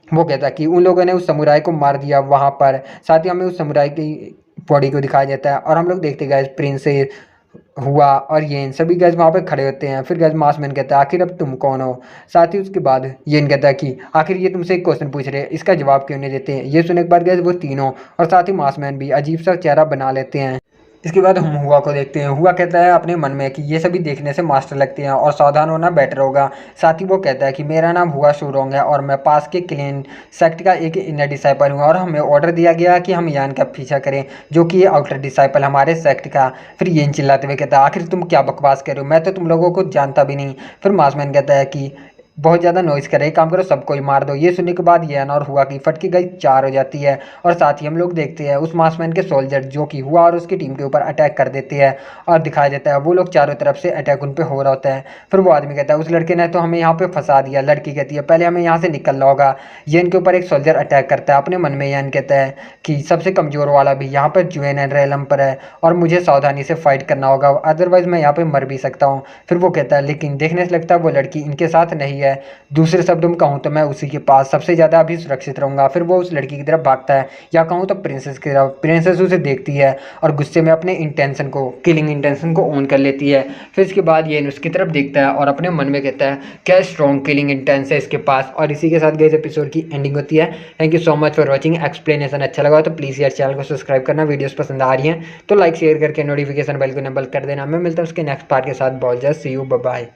वो कहता है कि उन लोगों ने उस समुराई को मार दिया वहाँ पर। साथ ही हमें उस समुराई की बॉडी को दिखाया जाता है और हम लोग देखते गए प्रिंस हुआ और येन सभी गैस वहाँ पे खड़े होते हैं। फिर गैस मासमैन कहता है आखिर अब तुम कौन हो। साथ ही उसके बाद येन कहता है कि आखिर ये तुमसे एक क्वेश्चन पूछ रहे हैं, इसका जवाब क्यों नहीं देते हैं। ये सुनने के बाद गैस वो तीनों और साथ ही मासमैन भी अजीब सा चेहरा बना लेते हैं। इसके बाद हम हुआ को देखते हैं। हुआ कहता है अपने मन में कि ये सभी देखने से मास्टर लगते हैं और सावधान होना बेटर होगा। साथ ही वो कहता है कि मेरा नाम हुआ शुरोंग है और मैं पास के क्लीन सेक्ट का एक इनर डिसाइपल हूँ और हमें ऑर्डर दिया गया कि हम यान का पीछा करें, जो कि ये आउटर डिसाइपल हमारे सेक्ट का। फिर येन चिल्लाते हुए कहता है आखिर तुम क्या बकवास कर रहे हो, मैं तो तुम लोगों को जानता भी नहीं। फिर मासमैन कहता है कि बहुत ज़्यादा नॉइज़ कर रहे, काम करो सबको ही मार दो। ये सुनने के बाद येन और हुआ की फटकी गई 4 हो जाती है और साथ ही हम लोग देखते हैं उस मासमैन के सोल्जर जो कि हुआ और उसकी टीम के ऊपर अटैक कर देते हैं और दिखाया जाता है वो लोग चारों तरफ से अटैक उन पे हो रहा होता है। फिर वो आदमी कहता है उस लड़के ने तो हमें यहाँ पे फंसा दिया। लड़की कहती है पहले हमें यहाँ से निकलना होगा। येन के ऊपर एक सोल्जर अटैक करता है। अपने मन में येन कहता है कि सबसे कमज़ोर वाला भी यहाँ पर जुएन एंड रेलम पर है और मुझे सावधानी से फाइट करना होगा, अदरवाइज़ मैं यहाँ पे मर भी सकता हूँ। फिर वो कहता है लेकिन देखने से लगता है वो लड़की इनके साथ नहीं है, दूसरे शब्दों में कहूँ तो मैं उसी के पास सबसे ज़्यादा अभी सुरक्षित रहूँगा। फिर वो उस लड़की की तरफ भागता है, या कहूँ तो प्रिंसेस की तरफ। प्रिंसेस उसे देखती है और गुस्से में अपने इंटेंशन को, किलिंग इंटेंशन को ऑन कर लेती है। फिर इसके बाद ये उसकी तरफ देखता है और अपने मन में कहता है क्या स्ट्रॉन्ग किलिंग इंटेंस है इसके पास। और इसी के साथ गए एपिसोड की एंडिंग होती है। Thank you so much for watching. Explanation अच्छा लगा तो प्लीज़ यार चैनल को सब्सक्राइब करना, वीडियोस पसंद आ रही हैं तो लाइक शेयर करके नोटिफिकेशन बेल को इनेबल कर देना। मैं मिलता हूँ उसके नेक्स्ट पार्ट के साथ। बहुत जल्द, सी यू, बाय बाय।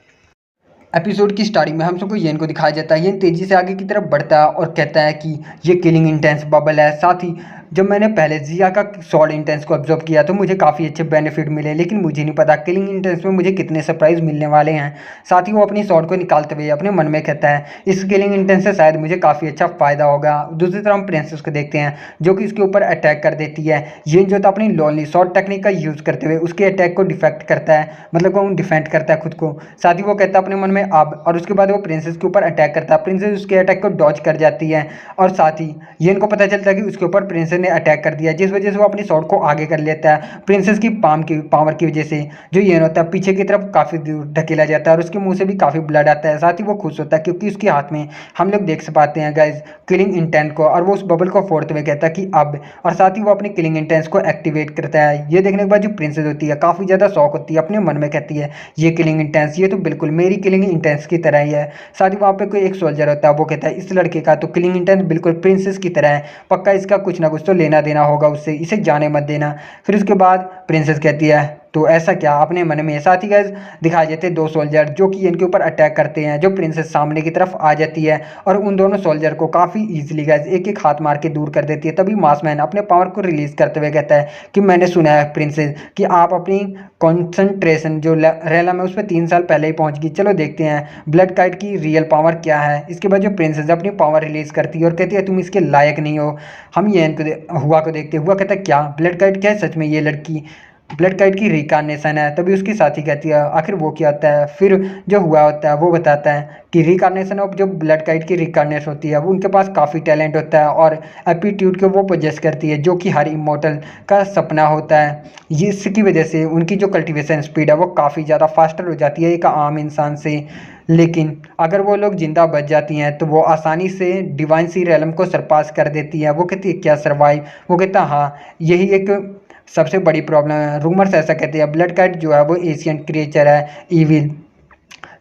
एपिसोड की स्टार्टिंग में हम सबको येन को दिखाया जाता है। येन तेजी से आगे की तरफ बढ़ता है और कहता है कि ये किलिंग इंटेंस बबल है। साथ ही जब मैंने पहले जिया का सॉर्ड इंटेंस को ऑब्जर्व किया तो मुझे काफ़ी अच्छे बेनिफिट मिले, लेकिन मुझे नहीं पता किलिंग इंटेंस में मुझे कितने सरप्राइज मिलने वाले हैं। साथ ही वो अपनी सॉर्ड को निकालते हुए अपने मन में कहता है इस किलिंग इंटेंस से शायद मुझे काफ़ी अच्छा फ़ायदा होगा। दूसरी तरफ हम प्रिंसेस को देखते हैं जो कि इसके ऊपर अटैक कर देती है। येन जो था अपनी लॉन्ली शॉर्ट टेक्निक का यूज़ करते हुए उसके अटैक को डिफेक्ट करता है, मतलब वो डिफेंड करता है खुद को। साथ ही वो कहता है अपने मन में अब, और उसके बाद वो प्रिंसेस के ऊपर अटैक करता है। प्रिंसेस उसके अटैक को डॉज कर जाती है और साथ ही येन को पता चलता है कि उसके ऊपर प्रिंसेस ने अटैक कर दिया, जिस वजह से वो अपनी शॉट को आगे कर लेता है। प्रिंसेस की पावर की वजह से जो येन होता है पीछे की तरफ काफ़ी दूर धकेला जाता है और उसके मुंह से भी काफ़ी ब्लड आता है। साथ ही वो खुश होता है क्योंकि उसके हाथ में हम लोग देख पाते हैं गाइस किलिंग इंटेंट को, और वो उस बबल को फोड़ते हुए कहता है कि अब, और साथ ही वो अपनी किलिंग इंटेंस को एक्टिवेट करता है। ये देखने के बाद जो प्रिंसेस होती है काफ़ी ज़्यादा शॉक होती है, अपने मन में कहती है ये किलिंग इंटेंस, ये तो बिल्कुल मेरी किलिंग इंटेंस की तरह ही है। साथ ही वहाँ पे कोई एक सोल्जर होता है, वो कहता है इस लड़के का तो किलिंग इंटेंस बिल्कुल प्रिंसेस की तरह है, पक्का इसका कुछ ना कुछ तो लेना देना होगा उससे, इसे जाने मत देना। फिर उसके बाद प्रिंसेस कहती है तो ऐसा क्या अपने मन में। साथ ही गैस दिखाए जाते हैं 2 सोल्जर जो कि इनके ऊपर अटैक करते हैं, जो प्रिंसेस सामने की तरफ आ जाती है और उन दोनों सोल्जर को काफ़ी ईजिली गैस एक एक हाथ मार के दूर कर देती है। तभी मार्समैन अपने पावर को रिलीज करते हुए कहता है कि मैंने सुना है प्रिंसेस कि आप अपनी कॉन्सेंट्रेशन जो रेलम है उस पर 3 साल पहले ही पहुंच गई। चलो देखते हैं ब्लड काइट की रियल पावर क्या है। इसके बाद जो प्रिंसेस अपनी पावर रिलीज करती है और कहती है तुम इसके लायक नहीं हो। हम ये इनको हुआ को देखते, हुआ कहता है क्या ब्लड काइट क्या है सच में ये लड़की ब्लड काइट की रिकार्नेशन है। तभी उसकी साथी कहती है आखिर वो क्या होता है। फिर जो हुआ होता है वो बताता है कि रिकार्नेशन ऑफ जो ब्लड काइट की रिकार्नेशन होती है वो उनके पास काफ़ी टैलेंट होता है और एप्टीट्यूड को वो पोजेस करती है जो कि हर इमोर्टल का सपना होता है। ये इसकी वजह से उनकी जो कल्टीवेशन स्पीड है वो काफ़ी ज़्यादा फास्टर हो जाती है एक आम इंसान से। लेकिन अगर वो लोग जिंदा बच जाती हैं तो वो आसानी से डिवाइन सी रेलम को सरपास कर देती है। वो कहती है क्या सर्वाइव। वो कहता है हाँ यही एक सबसे बड़ी प्रॉब्लम है। रूमर्स ऐसा कहते हैं ब्लड काइट जो है वो एशियन क्रिएचर है इविल,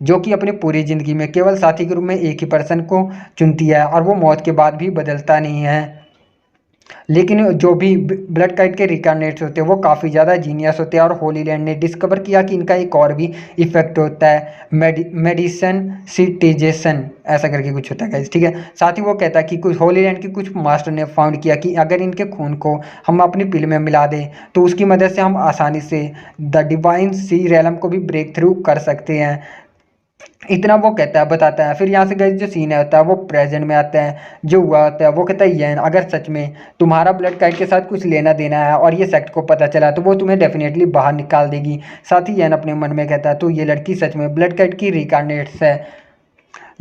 जो कि अपनी पूरी ज़िंदगी में केवल साथी के रूप में एक ही पर्सन को चुनती है और वो मौत के बाद भी बदलता नहीं है। लेकिन जो भी ब्लड काइट के रिकार्नेट्स होते हैं वो काफ़ी ज़्यादा जीनियस होते हैं और होली लैंड ने डिस्कवर किया कि इनका एक और भी इफेक्ट होता है मेडिसन सिटिजेशन ऐसा करके कुछ होता है गाइस, ठीक है। साथ ही वो कहता है कि कुछ होली लैंड के कुछ मास्टर ने फाउंड किया कि अगर इनके खून को हम अपनी पिल में मिला दें तो उसकी मदद से हम आसानी से द डिवाइन सी रेलम को भी ब्रेक थ्रू कर सकते हैं। इतना वो कहता है बताता है। फिर यहाँ से गई जो सीन है होता है वो प्रेजेंट में आता है। जो हुआ होता है वो कहता है यैन अगर सच में तुम्हारा ब्लड काइट के साथ कुछ लेना देना है और ये सेक्ट को पता चला तो वो तुम्हें डेफिनेटली बाहर निकाल देगी। साथ ही यैन अपने मन में कहता है तो ये लड़की सच में ब्लड काइट की रिकार्नेट्स है।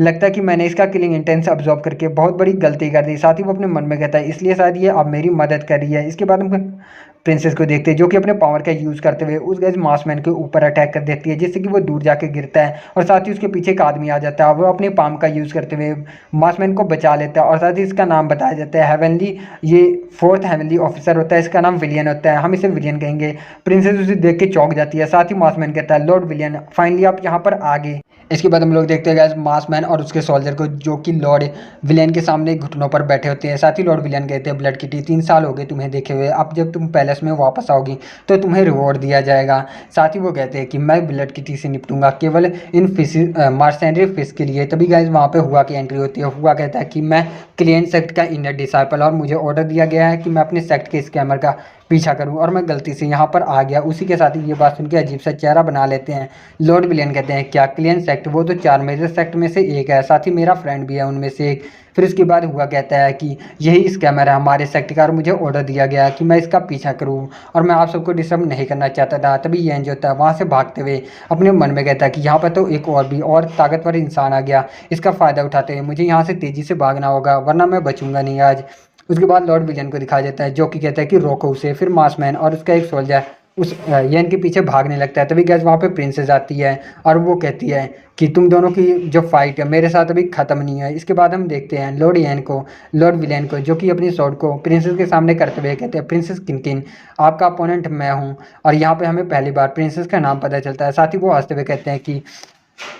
लगता है कि मैंने इसका किलिंग इंटेंस अब्जॉर्ब करके बहुत बड़ी गलती कर दी। साथ ही वो अपने मन में कहता है इसलिए शायद ये अब मेरी मदद कर रही है। इसके बाद हम प्रिंसेस को देखते हैं जो कि अपने पावर का यूज़ करते हुए उस गैस मार्समैन के ऊपर अटैक कर देती है जिससे कि वो दूर जाके गिरता है और साथ ही उसके पीछे एक आदमी आ जाता है। वो अपने पाम का यूज़ करते हुए मार्समैन को बचा लेता है और साथ ही इसका नाम बताया जाता है हेवनली। ये 4th हेवनली ऑफिसर होता है, इसका नाम विलियन होता है, हम इसे विलियन कहेंगे। प्रिंसेस उसे देख के चौंक जाती है। साथ ही मार्समैन कहता है लॉर्ड विलियन फाइनली आप यहाँ पर आ गए। इसके बाद हम लोग देखते हैं गैस मार्समैन और उसके सोल्जर को जो कि लॉर्ड विलियन के सामने घुटनों पर बैठे होते हैं। साथ ही लॉर्ड विलियन कहते हैं ब्लड किटी 3 साल हो गए तुम्हें देखे हुए, अब जब तुम पैलेस में वापस आओगी तो तुम्हें रिवॉर्ड दिया जाएगा। साथ ही वो कहते हैं कि मैं ब्लड किटी से निपटूंगा केवल इन फिश मार्सेनरी फिश के लिए। तभी गैस वहाँ पे हुआ की एंट्री होती है। हुआ कहता है कि मैं क्लियन सेक्ट का इनर डिसाइपल और मुझे ऑर्डर दिया गया है कि मैं अपने सेक्ट के स्कैमर का पीछा करूं और मैं गलती से यहाँ पर आ गया। उसी के साथ ही ये बात सुन के अजीब सा चेहरा बना लेते हैं। लॉर्ड विलियन कहते हैं क्या क्लियन सेक्ट, वो तो 4 मेजर सेक्ट में से एक है, साथ ही मेरा फ्रेंड भी है उनमें से एक। फिर उसके बाद हुआ कहता है कि यही स्कैमर है हमारे सेक्ट का और मुझे ऑर्डर दिया गया है कि मैं इसका पीछा करूं और मैं आप सबको डिस्टर्ब नहीं करना चाहता था। तभी ये जो होता है वहाँ से भागते हुए अपने मन में कहता है कि यहाँ पर तो एक और भी और ताकतवर इंसान आ गया, इसका फ़ायदा उठाते हुए मुझे यहाँ से तेज़ी से भागना होगा वरना मैं बचूंगा नहीं आज। उसके बाद लॉर्ड विलियन को दिखाया जाता है जो कि कहता है कि रोको उसे। फिर मार्समैन और उसका एक सोल्जर उस येन के पीछे भागने लगता है। तभी गैस वहाँ पे प्रिंसेस आती है और वो कहती है कि तुम दोनों की जो फाइट है मेरे साथ अभी ख़त्म नहीं है। इसके बाद हम देखते हैं लॉर्ड येन को, लॉर्ड विलियन को, जो कि अपनी स्वॉर्ड को प्रिंसेस के सामने करते हुए कहते हैं प्रिंसेस किनकिन आपका अपोनेंट मैं हूँ। और यहाँ पे हमें पहली बार प्रिंसेस का नाम पता चलता है। साथ ही वो हंसते हुए कहते हैं कि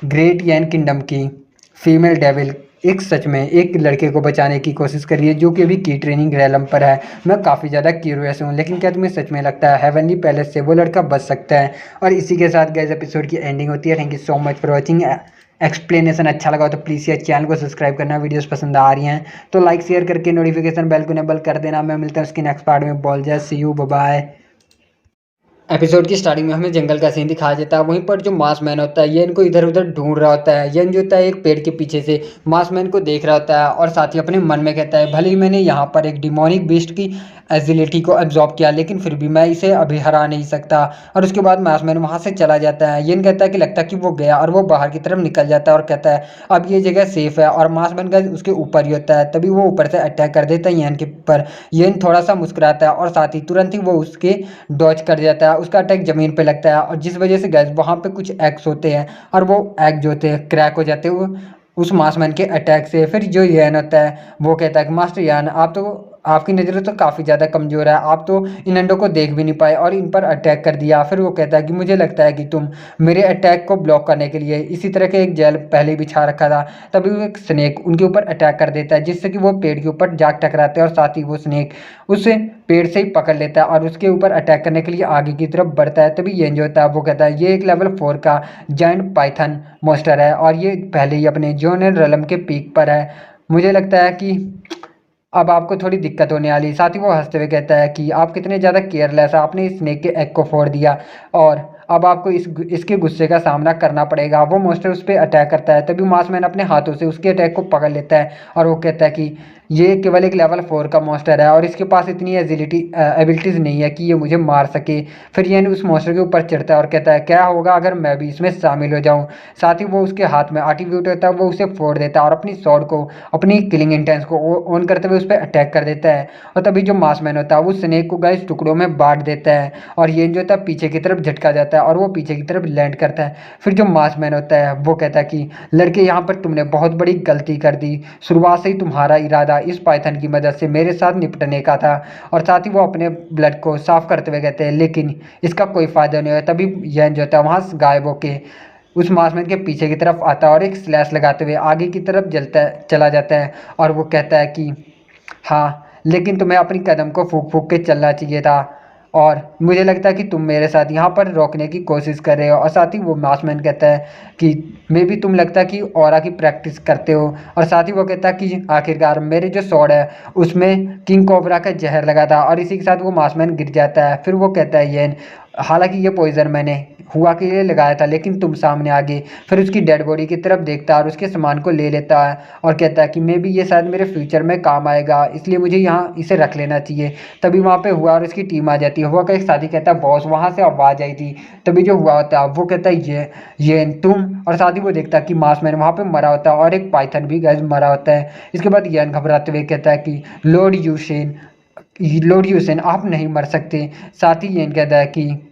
ग्रेट येन किंगडम की फीमेल डेविल एक सच में एक लड़के को बचाने की कोशिश करी है जो कि अभी की ट्रेनिंग रेलम पर है। मैं काफ़ी ज़्यादा क्यूरियस हूँ लेकिन क्या तुम्हें सच में लगता है हेवनली पैलेस से वो लड़का बच सकता है। और इसी के साथ गाइस एपिसोड की एंडिंग होती है। Thank you so much for watching. Explanation अच्छा लगा तो प्लीज़ यार चैनल को सब्सक्राइब करना, वीडियोस पसंद आ रही हैं तो लाइक शेयर करके नोटिफिकेशन बेल को इनेबल कर देना। मैं मिलता हूँ उसकी नेक्स्ट पार्ट में। बॉल just see you, bye bye. Episode की स्टार्टिंग में हमें जंगल का सीन दिखाया जाता है। वहीं पर जो मार्समैन होता है ये इनको इधर उधर ढूंढ रहा होता है। ये जो होता है एक पेड़ के पीछे से मार्समैन को देख रहा होता है और साथ ही अपने मन में कहता है भले ही मैंने यहाँ पर एक डिमोनिक बीस्ट की एजिलिटी को एब्जॉर्ब किया लेकिन फिर भी मैं इसे अभी हरा नहीं सकता। और उसके बाद मार्समैन वहाँ से चला जाता है। ये कहता है कि लगता है कि वो गया और वो बाहर की तरफ निकल जाता है और कहता है अब ये जगह सेफ है। और मार्समैन का उसके ऊपर ही होता है। तभी वो ऊपर से अटैक कर देता है येन के ऊपर। येन थोड़ा सा मुस्कुराता है और साथ ही तुरंत ही वो उसके डॉज कर जाता है। उसका अटैक जमीन पे लगता है और जिस वजह से गैस वहाँ पे कुछ एग्स होते हैं और वो एग जो होते हैं क्रैक हो जाते हैं वो उस मार्समैन के अटैक से। फिर जो यान होता है वो कहता है कि मास्टर यान आप तो आपकी नज़रें तो काफ़ी ज़्यादा कमज़ोर है, आप तो इन अंडों को देख भी नहीं पाए और इन पर अटैक कर दिया। फिर वो कहता है कि मुझे लगता है कि तुम मेरे अटैक को ब्लॉक करने के लिए इसी तरह के एक जाल पहले बिछा रखा था। तभी वो एक स्नेक उनके ऊपर अटैक कर देता है, जिससे कि वो पेड़ के ऊपर जाके टकराते हैं और साथ ही वो स्नेक उस पेड़ से ही पकड़ लेता है और उसके ऊपर अटैक करने के लिए आगे की तरफ बढ़ता है। तभी ये जो होता है वो कहता है ये एक लेवल 4 का जायंट पाइथन मॉन्स्टर है और ये पहले ही अपने जोनल रेलम के पीक पर है। मुझे लगता है कि अब आपको थोड़ी दिक्कत होने वाली है। साथ ही वो हंसते हुए कहता है कि आप कितने ज़्यादा केयरलेस है, आपने इस स्नेक के एग को फोड़ दिया और अब आपको इसके गुस्से का सामना करना पड़ेगा। वो मॉन्स्टर उस पर अटैक करता है, तभी मार्समैन अपने हाथों से उसके अटैक को पकड़ लेता है और वो कहता है कि ये केवल एक लेवल 4 का मॉन्स्टर है और इसके पास इतनी एबिलिटीज़ नहीं है कि ये मुझे मार सके। फिर ये उस मॉन्स्टर के ऊपर चढ़ता है और कहता है क्या होगा अगर मैं भी इसमें शामिल हो जाऊँ। साथ ही वो उसके हाथ में आर्टिफ्यूट होता है, वो उसे फोड़ देता है और अपनी स्वॉर्ड को अपनी किलिंग इंटेंस को ऑन करते हुए उस पर अटैक कर देता है। और तभी जो मार्समैन होता है वो स्नेक को गाइस टुकड़ों में बांट देता है और ये जो होता है पीछे की तरफ झटका जाता है और वो पीछे की तरफ लैंड करता है। फिर जो मार्समैन होता है वो कहता है कि लड़के यहाँ पर तुमने बहुत बड़ी गलती कर दी, शुरुआत से ही तुम्हारा इरादा इस पाइथन की मदद से मेरे साथ निपटने का था। और साथ ही वो अपने ब्लड को साफ करते हुए कहते हैं लेकिन इसका कोई फायदा नहीं हुआ। तभी यह जो होता है वहाँ से गायब होके उस मार्समैन के पीछे की तरफ आता है और एक स्लैश लगाते हुए आगे की तरफ चला जाता है और वो कहता है कि हाँ, लेकिन तुम्हें अपनी कदम को फूक फूक के चलना चाहिए था और मुझे लगता है कि तुम मेरे साथ यहाँ पर रोकने की कोशिश कर रहे हो। और साथ ही वो मार्समैन कहता है कि मे भी तुम लगता है कि ऑरा की प्रैक्टिस करते हो। और साथ ही वो कहता है कि आखिरकार मेरे जो स्वॉर्ड है उसमें किंग कोबरा का जहर लगा था और इसी के साथ वो मार्समैन गिर जाता है। फिर वो कहता है येन हालांकि ये पॉइजन मैंने हुआ के लिए लगाया था लेकिन तुम सामने आ गए। फिर उसकी डेड बॉडी की तरफ देखता है और उसके सामान को ले लेता है और कहता है कि मे भी ये शायद मेरे फ्यूचर में काम आएगा, इसलिए मुझे यहाँ इसे रख लेना चाहिए। तभी वहाँ पे हुआ और उसकी टीम आ जाती है। हुआ का एक साथी कहता है बॉस वहाँ से आवाज़ आई थी। तभी जो हुआ होता है वो कहता है ये तुम। और साथ ही वो देखता है कि मार्समैन वहाँ पे मरा होता है और एक पाइथन भी गैस मरा होता है। इसके बाद यन घबराते हुए कहता है कि लॉर्ड यूसेन आप नहीं मर सकते। साथ ही यन कहता है कि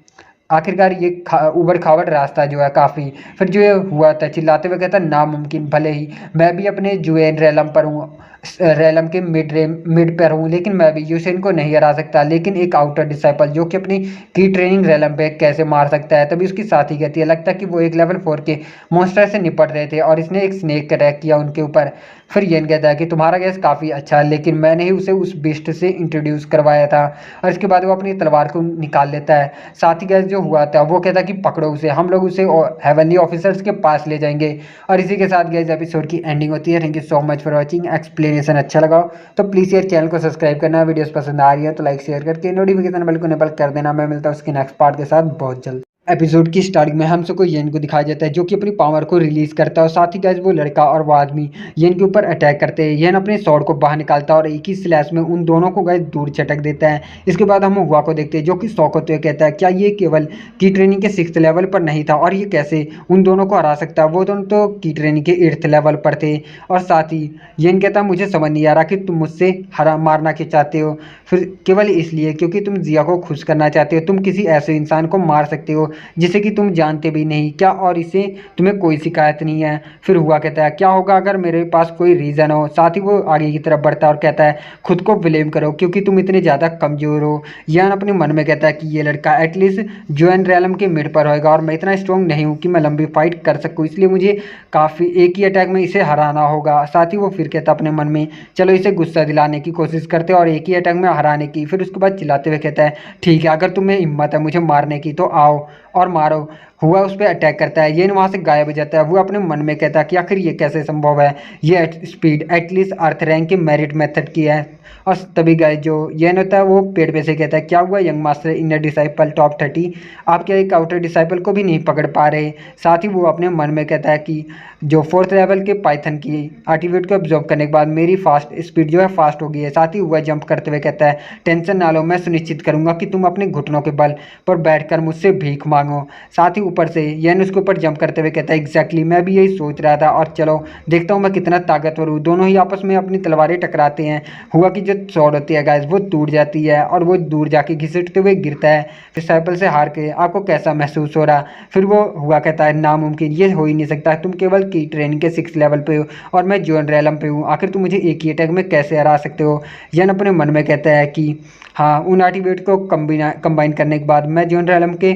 आखिरकार ये उबड़ खाबड़ रास्ता जो है काफ़ी। फिर जो ये हुआ था चिल्लाते हुए कहता नामुमकिन, भले ही मैं भी अपने जुएन रैलम पर हूँ, रैलम के मिड पर हूँ, लेकिन मैं भी यूसेन को नहीं हरा सकता। लेकिन एक आउटर डिसाइपल जो कि अपनी की ट्रेनिंग रैलम पे कैसे मार सकता है। तभी उसकी साथी कहती है लगता है कि वो एक लेवल 4 के मॉन्स्टर से निपट रहे थे और इसने एक स्नेक अटैक किया उनके ऊपर। फिर येन कहता है कि तुम्हारा गैस काफ़ी अच्छा है लेकिन मैंने ही उसे उस बिस्ट से इंट्रोड्यूस करवाया था। और इसके बाद वो अपनी तलवार को निकाल लेता है। साथ ही गैस जो हुआ था वो कहता है कि पकड़ो उसे, हम लोग उसे हेवनली ऑफिसर्स के पास ले जाएंगे। और इसी के साथ गैस एपिसोड की एंडिंग होती है। Thank you so much for watching. Explanation अच्छा लगा तो प्लीज़ यार चैनल को सब्सक्राइब करना, वीडियोस पसंद आ रही है तो लाइक शेयर करके नोटिफिकेशन बेल को इनेबल कर देना। मैं मिलता हूँ उसके नेक्स्ट पार्ट के साथ बहुत जल्द। एपिसोड की स्टार्टिंग में हम सबको येन को दिखाया जाता है जो कि अपनी पावर को रिलीज करता है और साथ ही गाइस वो लड़का और वो आदमी येन के ऊपर अटैक करते हैं। येन अपने स्वॉर्ड को बाहर निकालता है और एक ही स्लैश में उन दोनों को गाइस दूर झटक देता है। इसके बाद हम हुआ को देखते हैं जो कि शौक होते हुए कहता है क्या ये केवल की ट्रेनिंग के 6th लेवल पर नहीं था और ये कैसे उन दोनों को हरा सकता है। वो दोनों तो की ट्रेनिंग के 8th लेवल पर थे। और साथ ही येन कहता है मुझे समझ नहीं आ रहा कि तुम मुझसे मारना क्यों चाहते हो, फिर केवल इसलिए क्योंकि तुम जिया को खुश करना चाहते हो। तुम किसी ऐसे इंसान को मार सकते हो जिसे कि तुम जानते भी नहीं क्या और इससे तुम्हें कोई शिकायत नहीं है। फिर हुआ कहता है क्या होगा अगर मेरे पास कोई रीज़न हो। साथ ही वो आगे की तरफ बढ़ता है और कहता है खुद को ब्लेम करो क्योंकि तुम इतने ज़्यादा कमज़ोर हो। यान अपने मन में कहता है कि ये लड़का एटलीस्ट जोएन रैलम के मिड पर होएगा और मैं इतना स्ट्रॉन्ग नहीं हूँ कि मैं लंबी फाइट कर सकूँ, इसलिए मुझे काफ़ी एक ही अटैक में इसे हराना होगा। साथ ही वो फिर कहता अपने मन में चलो इसे गुस्सा दिलाने की कोशिश करते और एक ही अटैक में हराने की। फिर उसके बाद चिल्लाते हुए कहता है ठीक है अगर तुम्हें हिम्मत है मुझे मारने की तो आओ और मारो। हुआ उस पर अटैक करता है, ये वहाँ से गायब हो जाता है। वो अपने मन में कहता है कि आखिर ये कैसे संभव है, ये स्पीड एटलीस्ट अर्थ रैंक के मेरिट मेथड की है। और तभी गए जो ये होता है वो पेड़ पे से कहता है क्या हुआ young master inner disciple top 30, आप क्या एक आउटर डिसाइपल को भी नहीं पकड़ पा रहे। साथ ही वो अपने मन में कहता है कि जो 4th लेवल के पाइथन की एट्रीब्यूट को ऑब्जर्व करने के बाद मेरी फास्ट स्पीड जो है फास्ट हो गई है। साथ ही हुआ जंप करते हुए कहता है टेंशन ना लो, मैं सुनिश्चित करूंगा कि तुम अपने घुटनों के बल पर बैठकर मुझसे भीख मांगो। साथ ही ऊपर से येन उसके ऊपर जंप करते हुए कहता है एग्जैक्टली मैं भी यही सोच रहा था, और चलो देखता हूँ मैं कितना ताकतवर हूँ। दोनों ही आपस में अपनी तलवारें टकराते हैं। हुआ की जो स्वॉर्ड होती है गाइस वो टूट जाती है और वो दूर जाके घिसटते हुए गिरता है। डिसाइपल से हार के आपको कैसा महसूस हो रहा? फिर वो हुआ कहता है नामुमकिन, ये हो ही नहीं सकता, तुम केवल की ट्रेनिंग के 6 लेवल पे हो और मैं जोन रैलम पे हूँ, आखिर तुम मुझे एक ही अटैक में कैसे हरा सकते हो? यन अपने मन में कहता है कि हाँ, उन एट्रीब्यूट को कंबाइन करने के बाद मैं जोन रैलम के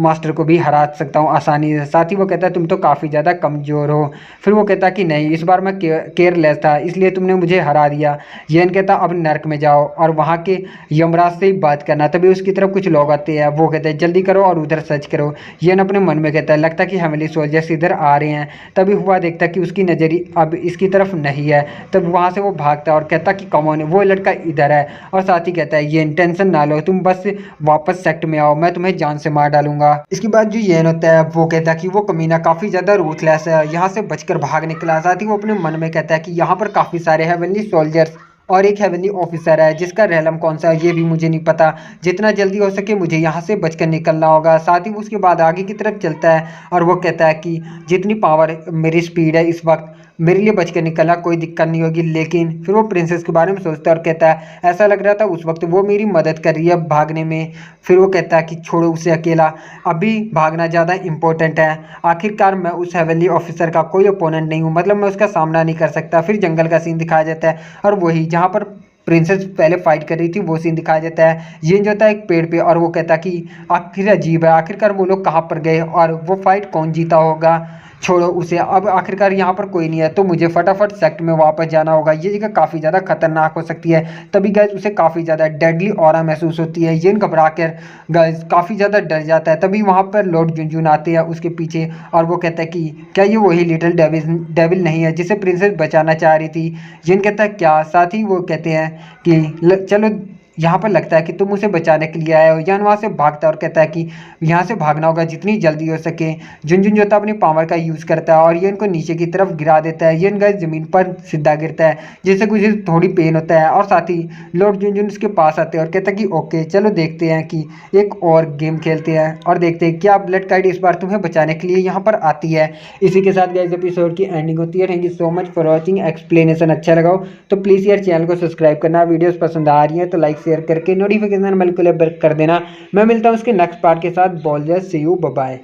मास्टर को भी हरा सकता हूँ आसानी से। साथ ही वो कहता है तुम तो काफ़ी ज़्यादा कमज़ोर हो। फिर वो कहता है कि नहीं, इस बार मैं केयरलेस था इसलिए तुमने मुझे हरा दिया। येन कहता अब नर्क में जाओ और वहाँ के यमराज से ही बात करना। तभी उसकी तरफ कुछ लोग आते हैं, वो कहते हैं जल्दी करो और उधर सर्च करो। येन अपने मन में कहता है लगता है कि हेवनली सोल्जर्स इधर आ रहे हैं। तभी हुआ देखता है कि उसकी नज़र अब इसकी तरफ नहीं है। तब वहाँ से वो भागता है और कहता कि कमॉन, वो लड़का इधर है। और साथ ही कहता है ये टेंशन ना लो, तुम बस वापस सेक्ट में आओ, मैं तुम्हें जान से मार डालूंगा। इसके बाद जो येन होता है वो कहता है कि वो कमीना काफ़ी ज़्यादा रूथलेस है, यहाँ से बचकर भाग निकला। साथ ही वो अपने मन में कहता है कि यहाँ पर काफ़ी सारे हेवनली सोल्जर्स और एक हेवनली ऑफिसर है जिसका रैलम कौन सा है ये भी मुझे नहीं पता। जितना जल्दी हो सके मुझे यहाँ से बचकर निकलना होगा। साथ ही उसके बाद आगे की तरफ चलता है और वो कहता है कि जितनी पावर मेरी स्पीड है इस वक्त मेरे लिए बचकर निकलना कोई दिक्कत नहीं होगी। लेकिन फिर वो प्रिंसेस के बारे में सोचता है और कहता है ऐसा लग रहा था उस वक्त वो मेरी मदद कर रही है भागने में। फिर वो कहता है कि छोड़ो उसे अकेला, अभी भागना ज़्यादा इंपॉर्टेंट है। आखिरकार मैं उस हेवनली ऑफिसर का कोई ओपोनेंट नहीं हूँ, मतलब मैं उसका सामना नहीं कर सकता। फिर जंगल का सीन दिखाया जाता है और वही जहाँ पर प्रिंसेस पहले फाइट कर रही थी वो सीन दिखाया जाता है। ये जो होता है एक पेड़ पे, और वो कहता है कि आखिर अजीब है, आखिरकार वो लोग कहाँ पर गए और वो फाइट कौन जीता होगा। छोड़ो उसे, अब आखिरकार यहाँ पर कोई नहीं है तो मुझे फटाफट सेक्ट में वापस जाना होगा, ये जगह काफ़ी ज़्यादा खतरनाक हो सकती है। तभी गैस उसे काफ़ी ज़्यादा डेडली ऑरा महसूस होती है। ये घबरा कर गैस काफ़ी ज़्यादा डर जाता है। तभी वहाँ पर लॉर्ड जुनजुन आते हैं उसके पीछे और वो कहता है कि क्या ये वही लिटिल डेविल नहीं है जिसे प्रिंसेस बचाना चाह रही थी? जिन कहता है क्या? साथ ही वो कहते हैं कि चलो यहाँ पर लगता है कि तुम उसे बचाने के लिए आए हो। यान वहाँ से भागता है और कहता है कि यहाँ से भागना होगा जितनी जल्दी हो सके। झुनझुन जो था अपनी पावर का यूज़ करता है और ये इनको नीचे की तरफ गिरा देता है। ये इनका ज़मीन पर सीधा गिरता है जिससे कुछ थोड़ी पेन होता है। और साथ ही लॉर्ड झुनझुन उसके पास आते हैं और कहता है कि ओके चलो देखते हैं कि एक और गेम खेलते हैं और देखते हैं क्या ब्लड काइट इस बार तुम्हें बचाने के लिए यहाँ पर आती है। इसी के साथ गाइस एपिसोड की एंडिंग होती है। Thank you so much for watching. Explanation अच्छा लगा हो तो प्लीज़ यार चैनल को सब्सक्राइब करना, वीडियोस पसंद आ रही है तो लाइक शेयर करके नोटिफिकेशन बेल को कर देना। मैं मिलता हूँ उसके नेक्स्ट पार्ट के साथ। बॉल just see you, bye bye.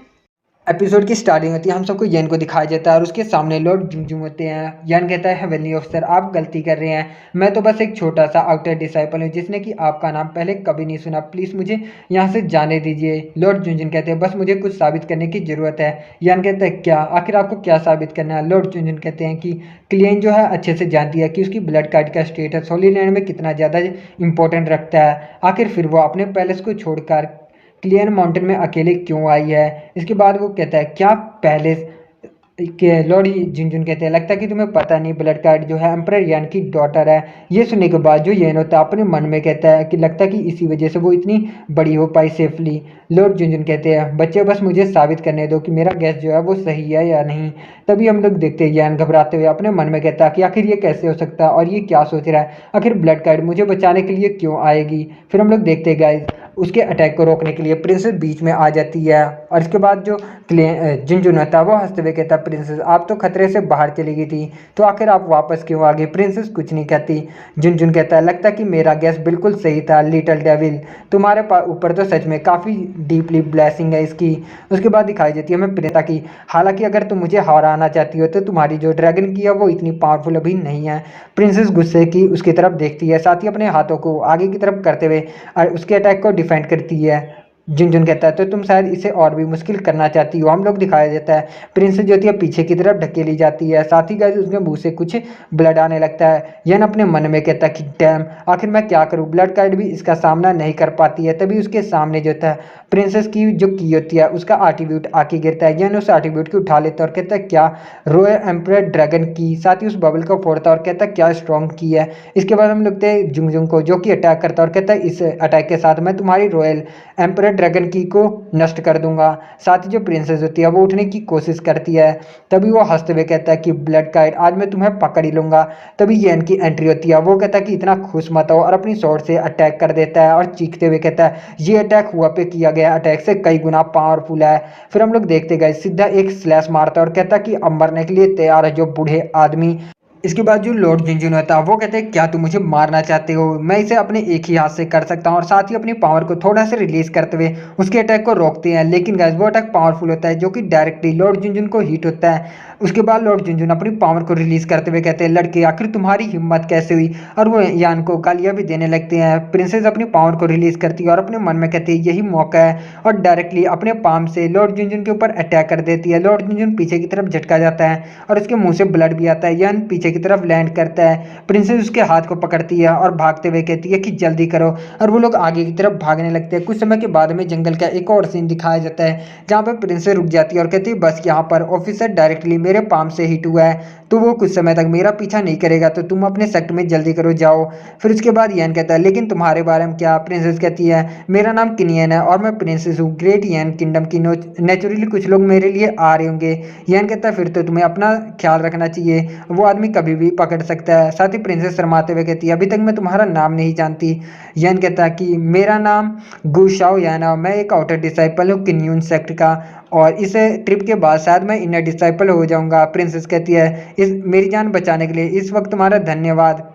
Episode की स्टार्टिंग होती है, हम सबको येन को दिखाया जाता है और उसके सामने लॉर्ड जुमजुम होते हैं। येन कहता है हेवनली ऑफिसर आप गलती कर रहे हैं, मैं तो बस एक छोटा सा आउटर डिसाइपल हूँ जिसने कि आपका नाम पहले कभी नहीं सुना, प्लीज़ मुझे यहाँ से जाने दीजिए। लॉर्ड जुनजुन कहते हैं बस मुझे कुछ साबित करने की ज़रूरत है। येन कहता है क्या, आखिर आपको क्या साबित करना है? लॉर्ड जुनजुन कहते हैं कि क्लियन जो है अच्छे से जानती है कि उसकी ब्लड कार्ड का स्टेटस होली लैंड में कितना ज़्यादा इंपॉर्टेंट रखता है। आखिर फिर वो अपने पैलेस को छोड़कर क्लियर माउंटेन में अकेले क्यों आई है? इसके बाद वो कहता है क्या पहले के लॉर्ड झुनझुन कहते हैं लगता है कि तुम्हें पता नहीं ब्लड कार्ड जो है एम्परर यान की डॉटर है। ये सुनने के बाद जो येन होता है अपने मन में कहता है कि लगता है कि इसी वजह से वो इतनी बड़ी हो पाई सेफली। लॉर्ड झुनझुन कहते हैं बच्चे बस मुझे साबित करने दो कि मेरा गैस जो है वो सही है या नहीं। तभी हम लोग देखते हैं यान घबराते हुए अपने मन में कहता है कि आखिर ये कैसे हो सकता है और ये क्या सोच रहा है, आखिर ब्लड कार्ड मुझे बचाने के लिए क्यों आएगी। फिर हम लोग देखते हैं गाइस उसके अटैक को रोकने के लिए प्रिंसेस बीच में आ जाती है और इसके बाद जो झुनझुन होता है वो हंसते हुए कहता है प्रिंसेस आप तो खतरे से बाहर चली गई थी तो आखिर आप वापस क्यों आ गई? प्रिंसेस कुछ नहीं कहती। झुनझुन कहता है लगता कि मेरा गैस बिल्कुल सही था लिटिल डेविल, तुम्हारे ऊपर तो सच में काफ़ी डीपली ब्लेसिंग है इसकी। उसके बाद दिखाई देती है हमें प्रियता की, हालांकि अगर तुम मुझे हराना चाहती हो तो तुम्हारी जो ड्रैगन की है वो इतनी पावरफुल अभी नहीं है। प्रिंसेस गुस्से की उसकी तरफ देखती है, साथ ही अपने हाथों को आगे की तरफ करते हुए उसके अटैक को डिफेंड करती है। झुनझुन कहता है तो तुम शायद इसे और भी मुश्किल करना चाहती हो। हम लोग दिखाया जाता है प्रिंसेस जो होती है पीछे की तरफ ढकेली जाती है, साथ ही गाइस उसके मुंह से कुछ ब्लड आने लगता है। यन अपने मन में कहता है कि डैम आखिर मैं क्या करूं, ब्लड कार्ड भी इसका सामना नहीं कर पाती है। तभी उसके सामने जो होता है प्रिंसेस की जो की होती है उसका आर्टिब्यूट आके गिरता है। यन उस आर्टिब्यूट को उठा लेता है और कहता है क्या, रॉयल एम्परर ड्रैगन की। साथ ही उस बबल को फोड़ता है और कहता है क्या स्ट्रॉन्ग की है। इसके बाद हम लोग देखते हैं जुंगजुंग को जो कि अटैक करता है और कहता है इस अटैक के साथ मैं तुम्हारी रॉयल एम्परर ड्रैगन की को नष्ट कर दूंगा। साथ ही जो प्रिंसेस होती है वो उठने की कोशिश करती है, तभी वो हंसते हुए कहता है कि ब्लड काइट आज मैं तुम्हें पकड़ ही लूंगा। तभी येन की एंट्री होती है, वो कहता है कि इतना खुश मत हो, और अपनी स्वॉर्ड से अटैक कर देता है और चीखते हुए कहता है ये अटैक हुआ पे किया गया अटैक से कई गुना पावरफुल है। फिर हम लोग देखते गए सीधा एक स्लैश मारता है और कहता है कि अब मरने के लिए तैयार है जो बूढ़े आदमी। इसके बाद जो लॉर्ड जिनजुन होता है वो कहते हैं क्या तुम मुझे मारना चाहते हो, मैं इसे अपने एक ही हाथ से कर सकता हूँ, और साथ ही अपनी पावर को थोड़ा सा रिलीज करते हुए उसके अटैक को रोकते हैं। लेकिन गाइस वो अटैक पावरफुल होता है जो कि डायरेक्टली लॉर्ड जिनजुन को हिट होता है। उसके बाद लॉर्ड जिनजुन अपनी पावर को रिलीज करते हुए कहते हैं लड़के आखिर तुम्हारी हिम्मत कैसे हुई, और वो यान को गालियां भी देने लगते हैं। प्रिंसेस अपनी पावर को रिलीज करती है और अपने मन में कहती है यही मौका है, और डायरेक्टली अपने पाम से लॉर्ड जिनजुन के ऊपर अटैक कर देती है। लॉर्ड जिनजुन पीछे की तरफ झटका जाता है और उसके मुंह से ब्लड भी आता है। यान पीछे की तरफ लैंड करता है, प्रिंसेस उसके हाथ को पकड़ती है और भागते हुए कहती है कि जल्दी करो, और वो लोग आगे की तरफ भागने लगते हैं। कुछ समय के बाद में जंगल का एक और सीन दिखाया जाता है जहाँ पर प्रिंसेस रुक जाती है और कहती है बस यहाँ पर ऑफिसर डायरेक्टली मेरे पाम से हिट हुआ है, तो वो कुछ समय तक मेरा पीछा नहीं करेगा, तो तुम अपने सेक्टर में जल्दी करो जाओ। फिर उसके बाद यैन कहता है लेकिन तुम्हारे बारे में क्या। प्रिंसेस कहती है मेरा नाम किनियन है और मैं प्रिंसेस हूँ ग्रेट यैन किंगडम की। नेचुरली कुछ लोग मेरे लिए आ रहे होंगे। यैन कहता है फिर तो तुम्हें अपना ख्याल रखना चाहिए, वो आदमी कभी भी पकड़ सकता है। साथ ही प्रिंसेस शर्माते हुए कहती है अभी तक मैं तुम्हारा नाम नहीं जानती। यैन कहता है कि मेरा नाम गुशाओ यैन है, मैं एक आउटर डिसाइपल हूँ किन्यून सेक्ट का, और इस ट्रिप के बाद शायद मैं इनर डिसाइपल हो जाऊंगा। प्रिंसेस कहती है इस मेरी जान बचाने के लिए इस वक्त तुम्हारा धन्यवाद।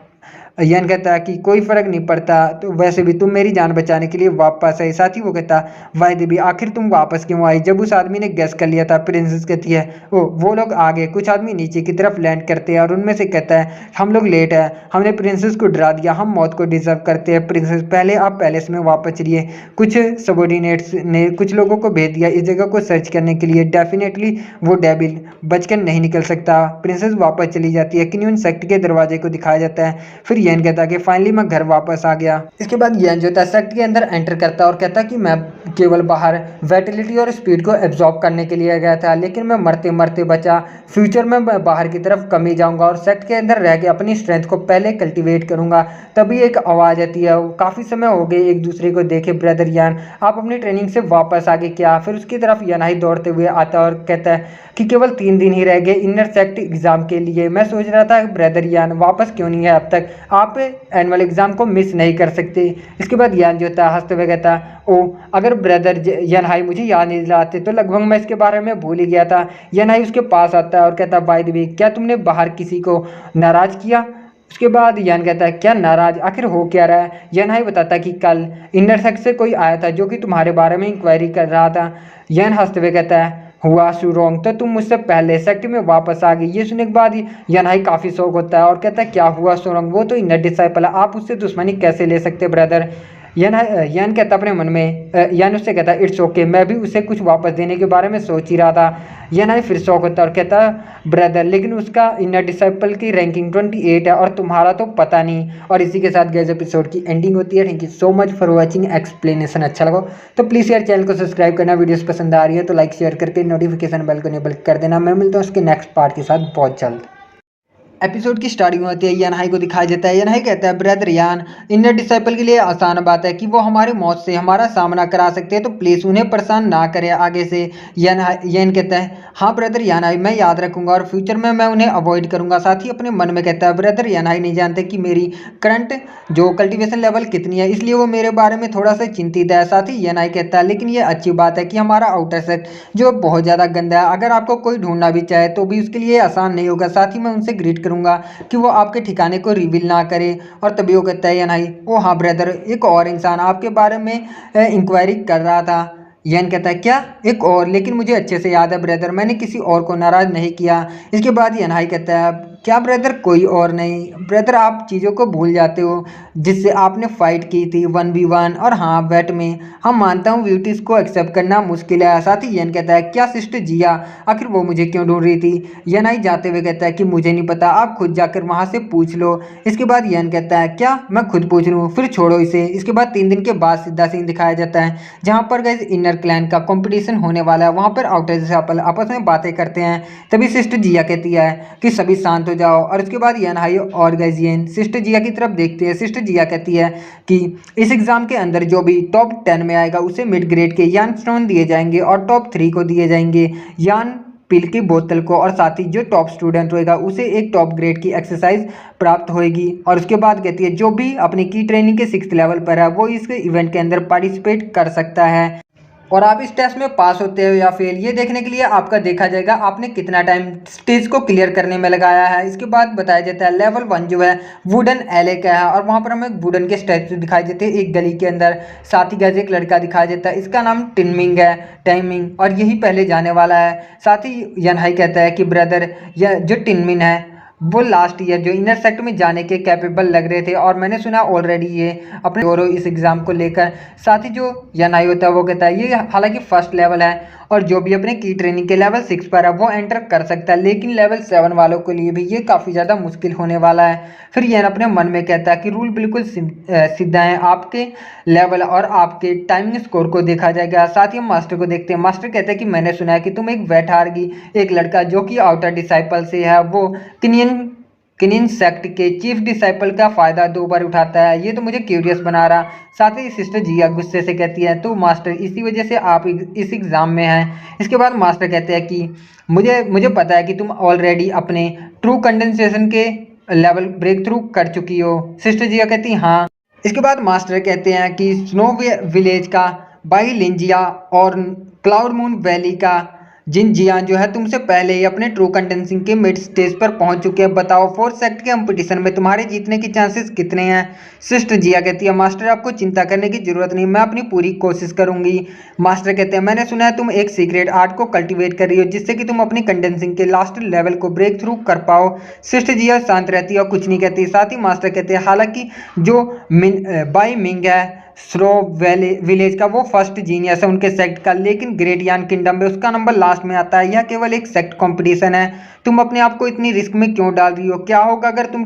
यन कहता है कि कोई फर्क नहीं पड़ता, तो वैसे भी तुम मेरी जान बचाने के लिए वापस आई। साथ ही वो कहता वाई देवी आखिर तुम वापस क्यों आई, जब उस आदमी ने गैस कर लिया था। प्रिंसेस कहती है वो लोग आगे कुछ आदमी नीचे की तरफ लैंड करते हैं, और उनमें से कहता है हम लोग लेट है, हमने प्रिंसेस को डरा दिया, हम मौत को डिजर्व करते हैं। प्रिंसेस पहले आप पैलेस में वापस चलिए, कुछ सबॉर्डिनेट्स ने कुछ लोगों को भेज दिया इस जगह को सर्च करने के लिए, डेफिनेटली वो डेविल बचकर नहीं निकल सकता। प्रिंसेस वापस चली जाती है। किन्यून सेक्ट के दरवाजे को दिखाया जाता है। फिर यैन कहता है कि फाइनली मैं घर वापस आ गया। इसके बाद यैन जो था सेक्ट के अंदर एंटर करता है और कहता है कि मैं केवल बाहर वाइटलिटी और स्पीड को एब्जॉर्ब करने के लिए गया था, लेकिन मैं मरते मरते बचा। फ्यूचर में मैं बाहर की तरफ कमी जाऊंगा और सेक्ट के अंदर रह के अपनी स्ट्रेंथ को पहले कल्टीवेट करूंगा। तभी एक आवाज़ आती है काफ़ी समय हो गए एक दूसरे को देखे ब्रदर यान, आप अपनी ट्रेनिंग से वापस आ गए क्या। फिर उसकी तरफ यनाई दौड़ते हुए आता है और कहता है कि केवल 3 दिन ही रह गए इनर सेक्ट एग्जाम के लिए, मैं सोच रहा था ब्रदर यान वापस क्यों नहीं है अब तक, आप एनुअल एग्जाम को मिस नहीं कर सकते। इसके बाद यान जो था हंसते हुए कहता ओ अगर ब्रदर यनहाई मुझे याद नहीं दिलाते तो लगभग मैं इसके बारे में भूल ही गया था। यनहाई उसके पास आता है और कहता बाय द वे क्या तुमने बाहर किसी को नाराज किया। उसके बाद यान कहता है क्या नाराज, आखिर हो क्या रहा है। यनहाई बताता है कि कल इनर सेक्ट से कोई आया था जो कि तुम्हारे बारे में इंक्वायरी कर रहा था। यन हंसते हुए कहता है हुआ सुरोंग, तो तुम मुझसे पहले सेक्ट में वापस आ गई। ये सुनने के बाद यनहाई काफ़ी शौक होता है और कहता है क्या हुआ सुरोंग, वो तो इनर डिसाइपल है, आप उससे दुश्मनी कैसे ले सकते ब्रदर। यान कहता अपने मन में, यान उससे कहता इट्स ओके, मैं भी उसे कुछ वापस देने के बारे में सोच ही रहा था। यान फिर शौक होता है और कहता ब्रदर लेकिन उसका इनर डिसाइपल की रैंकिंग 28 है और तुम्हारा तो पता नहीं। और इसी के साथ गैस एपिसोड की एंडिंग होती है। Thank you so much for watching explanation. अच्छा लगा तो प्लीज़ यार चैनल को सब्सक्राइब करना, वीडियोस पसंद आ रही है तो लाइक शेयर करके नोटिफिकेशन बेल को इनेबल कर देना। मैं मिलता हूँ उसके नेक्स्ट पार्ट के साथ बहुत जल्द। एपिसोड की स्टार्टिंग होती है, यनहाई को दिखाया जाता है। यनहाई कहता है ब्रदर यान इनर डिसाइपल के लिए आसान बात है कि वो हमारी मौत से हमारा सामना करा सकते हैं, तो प्लीज़ उन्हें परेशान ना करें आगे से। यन कहता है हाँ ब्रदर यनहाई मैं याद रखूंगा और फ्यूचर में मैं उन्हें अवॉइड करूंगा। साथ ही अपने मन में कहता है ब्रदर यनहाई नहीं जानते कि मेरी करंट जो कल्टिवेशन लेवल कितनी है, इसलिए वो मेरे बारे में थोड़ा सा चिंतित है। साथ ही यनहाई कहता है लेकिन ये अच्छी बात है कि हमारा आउटर सेक्ट जो बहुत ज़्यादा गंदा है, अगर आपको कोई ढूंढना भी चाहे तो भी उसके लिए आसान नहीं होगा। साथ ही मैं उनसे ग्रीट करूंगा कि वो आपके ठिकाने को रिवील ना करे। और तभी वो कहता है यनहाई ओ हाँ ब्रदर एक और इंसान आपके बारे में इंक्वायरी कर रहा था। यन कहता है क्या एक और, लेकिन मुझे अच्छे से याद है ब्रदर मैंने किसी और को नाराज नहीं किया। इसके बाद यनहाई कहता है क्या ब्रदर कोई और नहीं, ब्रदर आप चीज़ों को भूल जाते हो जिससे आपने फाइट की थी 1v1, और हाँ वेट में हम मानता हूँ ब्यूटीज को एक्सेप्ट करना मुश्किल है। साथ ही यन कहता है क्या सिस्टर जिया आखिर वो मुझे क्यों ढूंढ रही थी। यन आई जाते हुए कहता है कि मुझे नहीं पता, आप खुद जाकर वहाँ से पूछ लो। इसके बाद यन कहता है क्या मैं खुद पूछ लूँ, फिर छोड़ो इसे। इसके बाद 3 दिन के बाद सीधा सीन दिखाया जाता है जहाँ पर गैस इनर क्लैन का कंपटीशन होने वाला है। वहाँ पर आउटर डिसाइपल आपस में बातें करते हैं। तभी सिस्टर जिया कहती है कि सभी शांत हो जाओ। और उसके बाद यान हाई और गाइजियन सिस्टर जिया की तरफ देखते हैं। सिस्टर जिया कहती है कि इस एग्ज़ाम के अंदर जो भी टॉप 10 में आएगा उसे मिड ग्रेड के यान स्टोन दिए जाएंगे और टॉप 3 को दिए जाएंगे यान पिल की बोतल को, और साथ ही जो टॉप स्टूडेंट होएगा उसे एक टॉप ग्रेड की एक्सरसाइज प्राप्त होएगी। और उसके बाद कहती है जो भी अपनी की ट्रेनिंग के 6th लेवल पर है वो इस इवेंट के अंदर पार्टिसिपेट कर सकता है। और आप इस टेस्ट में पास होते हो या फेल ये देखने के लिए आपका देखा जाएगा आपने कितना टाइम स्टेज को क्लियर करने में लगाया है। इसके बाद बताया जाता है लेवल 1 जो है वुडन एले का है, और वहाँ पर हमें वुडन के स्टैचू दिखाई देते हैं एक गली के अंदर। साथ ही गैस एक लड़का दिखाई देता है, इसका नाम टिनमिंग है, टाइमिंग, और यही पहले जाने वाला है। साथ ही यनहाई कहता है कि ब्रदर यह जो टिनमिन है वो लास्ट ईयर जो इनर सेक्ट में जाने के कैपेबल लग रहे थे, और मैंने सुना ऑलरेडी ये अपने और इस एग्ज़ाम को लेकर। साथ ही जो यनाई होता है वो कहता है ये हालांकि फर्स्ट लेवल है और जो भी अपने की ट्रेनिंग के लेवल 6 पर है वो एंटर कर सकता है, लेकिन लेवल 7 वालों के लिए भी ये काफ़ी ज़्यादा मुश्किल होने वाला है। फिर यह अपने मन में कहता है कि रूल बिल्कुल सीधा है, आपके लेवल और आपके टाइमिंग स्कोर को देखा जाएगा। साथ ही हम मास्टर को देखते हैं। मास्टर कहते हैं कि मैंने सुना है कि तुम एक वेठारगी एक लड़का जो कि आउटर डिसाइपल से है वो किनियन सेक्ट के चीफ डिसाइपल का फ़ायदा 2 बार उठाता है, ये तो मुझे क्यूरियस बना रहा। साथ ही सिस्टर जिया गुस्से से कहती है तो मास्टर इसी वजह से आप इस एग्ज़ाम में हैं। इसके बाद मास्टर कहते हैं कि मुझे पता है कि तुम ऑलरेडी अपने ट्रू कंडेंसेशन के लेवल ब्रेक थ्रू कर चुकी हो। सिस्टर जिया कहती हाँ। इसके बाद मास्टर कहते हैं कि स्नो विलेज का बाई लिंजिया और क्लाउड मून वैली का जियान जो है तुमसे पहले ही अपने ट्रू कंडेंसिंग के मिड स्टेज पर पहुंच चुके हैं, बताओ 4th सेक्ट के कंपटीशन में तुम्हारे जीतने की चांसेस कितने हैं। सिस्टर जिया कहती है मास्टर आपको चिंता करने की जरूरत नहीं, मैं अपनी पूरी कोशिश करूंगी। मास्टर कहते हैं मैंने सुना है तुम एक सीक्रेट आर्ट को कल्टिवेट कर रही हो जिससे कि तुम अपनी कंडेंसिंग के लास्ट लेवल को ब्रेक थ्रू कर पाओ। सिस्टर जिया शांत रहती है और कुछ नहीं कहती। साथ ही मास्टर कहते हैं हालांकि जो बाई मिंग है स्रो विलेज का वो फर्स्ट जीनियस है उनके सेक्ट का, लेकिन ग्रेट यान किंगडम में उसका नंबर लास्ट में आता है। यह केवल एक सेक्ट कंपटीशन है, तुम अपने आप को इतनी रिस्क में क्यों डाल रही हो। क्या होगा अगर तुम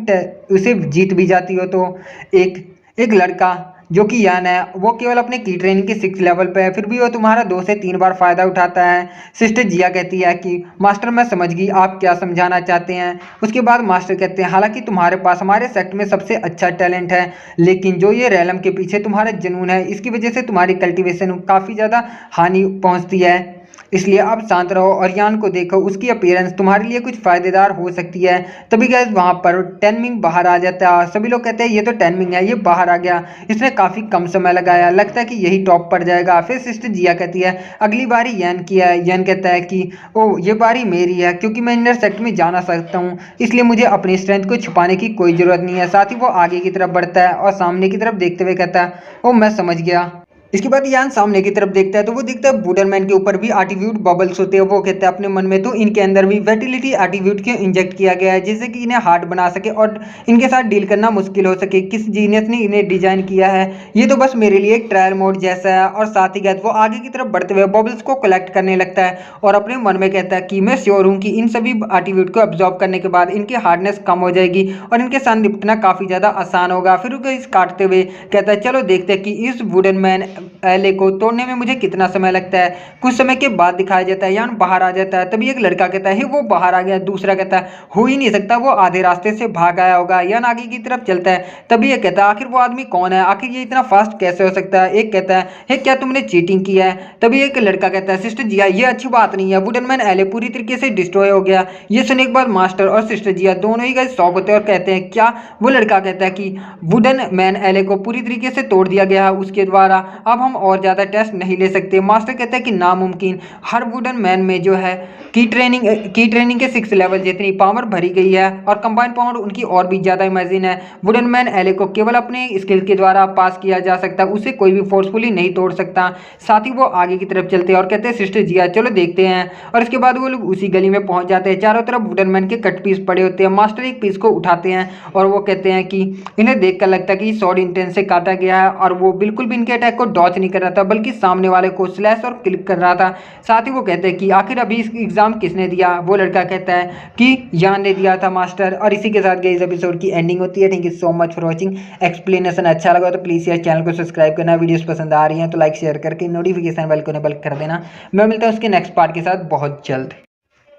उसे जीत भी जाती हो तो। एक लड़का जो कि यान है वो केवल अपने की ट्रेनिंग के 6th लेवल पे है, फिर भी वो तुम्हारा 2 से 3 बार फ़ायदा उठाता है। सिस्टर जिया कहती है कि मास्टर मैं समझ गई आप क्या समझाना चाहते हैं। उसके बाद मास्टर कहते हैं हालांकि तुम्हारे पास हमारे सेक्ट में सबसे अच्छा टैलेंट है, लेकिन जो ये रैलम के पीछे तुम्हारा जुनून है इसकी वजह से तुम्हारी कल्टिवेशन काफ़ी ज़्यादा हानि पहुँचती है, इसलिए आप शांत रहो और यान को देखो, उसकी अपीयरेंस तुम्हारे लिए कुछ फायदेदार हो सकती है। तभी गैस वहाँ पर टेनमिंग बाहर आ जाता है। सभी लोग कहते हैं ये तो टेनमिंग है, ये बाहर आ गया, इसने काफ़ी कम समय लगाया, लगता है कि यही टॉप पर जाएगा। फिर सिस्टर जिया कहती है अगली बारी यान की है। यान कहता है कि ओ ये बारी मेरी है क्योंकि मैं इनर सेक्ट में जाना सकता हूँ, इसलिए मुझे अपनी स्ट्रेंथ को छुपाने की कोई ज़रूरत नहीं है। साथ ही वो आगे की तरफ बढ़ता है और सामने की तरफ देखते हुए कहता है ओ मैं समझ गया। इसके बाद यान सामने की तरफ देखता है तो वो दिखता है वुडरमैन के ऊपर भी एटीट्यूड बबल्स होते हैं। वो कहता है अपने मन में तो इनके अंदर भी वेटिलिटी एटीट्यूड क्यों इंजेक्ट किया गया है जिससे कि इन्हें हार्ड बना सके और इनके साथ डील करना मुश्किल हो सके। किस जीनियस ने इन्हें डिजाइन किया है, ये तो बस मेरे लिए एक ट्रायल मोड जैसा है। और साथ ही कहते वो आगे की तरफ बढ़ते हुए बबल्स को कलेक्ट करने लगता है और अपने मन में कहता है कि मैं श्योर हूँ कि इन सभी एटीट्यूड को एब्जॉर्ब करने के बाद इनकी हार्डनेस कम हो जाएगी और इनके साथ निपटना काफ़ी ज़्यादा आसान होगा। फिर वो इस काटते हुए कहता है चलो देखते हैं कि इस वुडन मैन एले को तोड़ने में मुझे कितना समय लगता है। कुछ समय के बाद दिखाया जाता है यान बाहर आ जाता है। तभी एक लड़का कहता है वो बाहर आ गया, दूसरा कहता है हो ही नहीं सकता, वो आधे रास्ते से भाग आया होगा। यान आगे की तरफ चलता है, तभी ये कहता है आखिर वो आदमी कौन है, आखिर ये इतना फास्ट कैसे हो सकता है। एक कहता है हे क्या तुमने चीटिंग किया है। तभी एक लड़का कहता है सिस्टर जिया ये अच्छी बात नहीं है, वुडन मैन एले पूरी तरीके से डिस्ट्रॉय हो गया। ये सुनने के बाद मास्टर और सिस्टर जिया दोनों ही गए शॉक होते हैं और कहते हैं क्या। वो लड़का कहता है कि वुडन मैन एले को पूरी तरीके से तोड़ दिया गया है उसके द्वारा, अब हम और ज़्यादा टेस्ट नहीं ले सकते। मास्टर कहता है कि नामुमकिन, हर वुडन मैन में जो है की ट्रेनिंग के 6th लेवल जितनी पावर भरी गई है और कंबाइंड पावर उनकी और भी ज़्यादा इमेजिन है। वुडन मैन एले को केवल अपने स्किल के द्वारा पास किया जा सकता है, उसे कोई भी फोर्सफुली नहीं तोड़ सकता। साथ ही वो आगे की तरफ चलते हैं और कहते हैं सिस्टर जिया चलो देखते हैं। और इसके बाद वो लोग उसी गली में पहुंच जाते हैं। चारों तरफ वुडन मैन के कट पीस पड़े होते हैं। मास्टर एक पीस को उठाते हैं और वो कहते हैं कि इन्हें देखकर लगता है कि शॉर्ट इंटेंस से काटा गया है और वो बिल्कुल भी इनके अटैक को डॉच नहीं कर रहा था बल्कि सामने वाले को स्लैश और क्लिक कर रहा था। साथ ही वो कहते हैं कि आखिर अभी इस एग्जाम किसने दिया। वो लड़का कहता है कि यान ने दिया था मास्टर। और इसी के साथ इस एपिसोड की एंडिंग होती है। Thank you so much for watching. Explanation अच्छा लगा तो प्लीज़ यार चैनल को सब्सक्राइब करना, वीडियोस पसंद आ रही हैं तो लाइक शेयर करके नोटिफिकेशन बेल को इनेबल कर देना। मैं मिलता हूँ उसके नेक्स्ट पार्ट के साथ बहुत जल्द।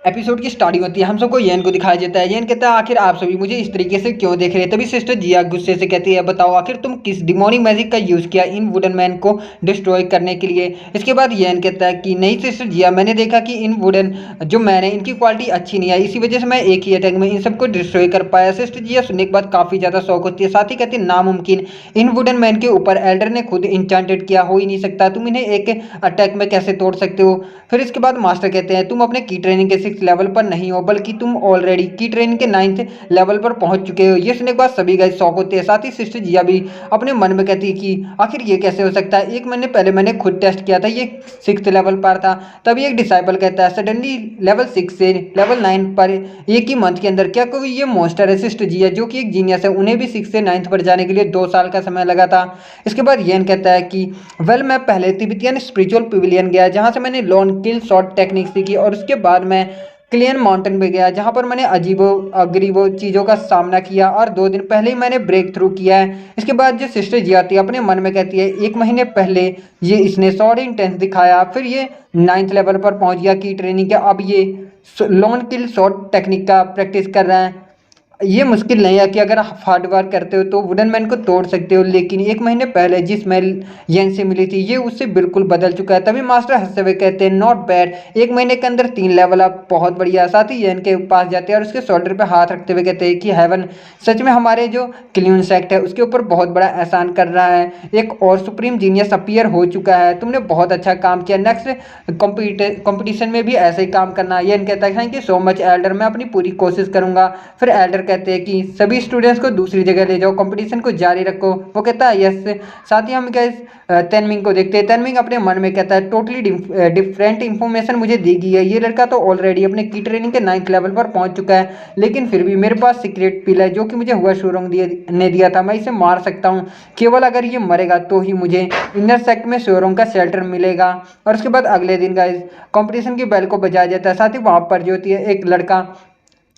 एपिसोड की स्टार्टिंग होती है, हम सबको येन को दिखाया जाता है। येन कहता है आखिर आप सभी मुझे इस तरीके से क्यों देख रहे हैं। तभी सिस्टर जिया गुस्से से कहती है बताओ आखिर तुम किस डिमोनिक मैजिक का यूज़ किया इन वुडन मैन को डिस्ट्रॉय करने के लिए। इसके बाद येन कहता है कि नहीं सिस्टर जिया, मैंने देखा कि इन वुडन जो मैन है इनकी क्वालिटी अच्छी नहीं है, इसी वजह से मैं एक ही अटैक में इन सबको डिस्ट्रॉय कर पाया। सिस्टर जिया सुनने के बाद काफ़ी ज़्यादा शौक होती है, साथ ही कहती है नामुमकिन, इन वुडन मैन के ऊपर एल्डर ने खुद इंचांटेड किया हो ही नहीं सकता, तुम इन्हें एक अटैक में कैसे तोड़ सकते हो। फिर इसके बाद मास्टर कहते हैं तुम अपने की ट्रेनिंग के 6 लेवल पर नहीं हो बल्कि तुम ऑलरेडी की ट्रेनिंग के 9th लेवल पर पहुंच चुके हो। ये सुनने के बाद सभी गाइस शॉक होते हैं, साथ ही सिस्टर जिया भी अपने मन में कहती है कि आखिर ये कैसे हो सकता है, एक महीने पहले मैंने खुद टेस्ट किया था, ये 6th लेवल पर था। तभी एक डिसाइपल कहता है सडनली लेवल 6 से लेवल 9 पर एक ही मंथ के अंदर, क्या कोई ये मॉन्स्टर है। सिस्टर जिया जो कि एक जीनियस है, उन्हें भी 6 से 9th पर जाने के लिए 2 साल का समय लगा था। इसके बाद येन कहता है कि वेल मैं पहले तिब्बतियन स्पिरिचुअल पिविलियन गया जहाँ से मैंने लॉन्ग किल शॉट टेक्निक सीखी, और उसके बाद मैं क्लियन माउंटेन में गया जहाँ पर मैंने अजीबो अगरीबो चीज़ों का सामना किया, और 2 दिन पहले ही मैंने ब्रेक थ्रू किया है। इसके बाद जो सिस्टर जी आती है अपने मन में कहती है 1 महीने पहले ये इसने शॉर्ट इंटेंस दिखाया, फिर ये 9th लेवल पर पहुंच गया की ट्रेनिंग का, अब ये लॉन्ग किल शॉट टेक्निक का प्रैक्टिस कर रहा है। ये मुश्किल नहीं है कि अगर आप हार्ड वर्क करते हो तो वुडन मैन को तोड़ सकते हो, लेकिन 1 महीने पहले जिस मेल येन से मिली थी ये उससे बिल्कुल बदल चुका है। तभी मास्टर हंसते हुए कहते हैं नॉट बैड, 1 महीने के अंदर 3 लेवल अप, बहुत बढ़िया। साथ ही येन के पास जाते हैं और उसके शोल्डर पे हाथ रखते हुए कहते हैं कि हेवन सच में हमारे जो क्लियन सेक्ट है उसके ऊपर बहुत बड़ा एहसान कर रहा है, एक और सुप्रीम जीनियस अपीयर हो चुका है, तुमने बहुत अच्छा काम किया, नेक्स्ट कंपटीशन में भी ऐसे ही काम करना। येन कहता है thank you so much Elder, मैं अपनी पूरी कोशिश करूंगा। फिर एल्डर कहते हैं कि सभी स्टूडेंट्स को दूसरी जगह ले जाओ, कंपटीशन को जारी रखो। वो कहता है यस। साथ ही हम क्या तेनमिंग को देखते हैं, तेनमिंग अपने मन में कहता है टोटली डिफरेंट इंफॉर्मेशन मुझे दी गई है, ये लड़का तो ऑलरेडी अपने की ट्रेनिंग के 9th लेवल पर पहुंच चुका है, लेकिन फिर भी मेरे पास सीक्रेट पिल है जो कि मुझे हुआ शोरोंग ने दिया था, मैं इसे मार सकता हूँ, केवल अगर ये मरेगा तो ही मुझे इनर सेक्ट में शोरोंग का शेल्टर मिलेगा। और उसके बाद अगले दिन गाइस कंपटीशन की बेल को बजाया जाता है। साथ ही वहाँ पर जो होती है एक लड़का,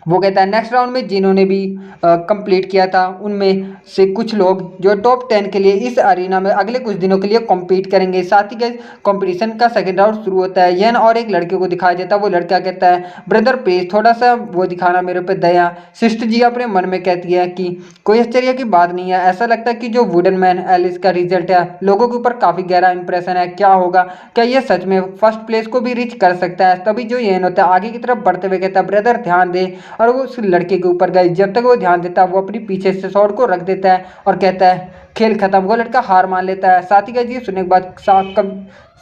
वो कहता है नेक्स्ट राउंड में जिन्होंने भी कंप्लीट किया था उनमें से कुछ लोग जो टॉप 10 के लिए इस अरीना में अगले कुछ दिनों के लिए कम्पीट करेंगे। साथ ही के कंपटीशन का सेकंड राउंड शुरू होता है। येन और एक लड़के को दिखाया जाता है, वो लड़का कहता है ब्रदर प्लीज थोड़ा सा वो दिखाना मेरे पे दया। सिस्टर जी अपने मन में कहती है कि कोई आश्चर्य की बात नहीं है, ऐसा लगता है कि जो वुडन मैन एलिस का रिजल्ट है लोगों के ऊपर काफ़ी गहरा इंप्रेशन है, क्या होगा, क्या ये सच में फर्स्ट प्लेस को भी रीच कर सकता है। तभी जो येन होता है आगे की तरफ बढ़ते हुए कहता है ब्रदर ध्यान दे, और वो उस लड़के के ऊपर गई, जब तक वो ध्यान देता है वो अपनी पीछे से शॉट को रख देता है और कहता है खेल खत्म। वो लड़का हार मान लेता है। साथ ही का ये सुनने के बाद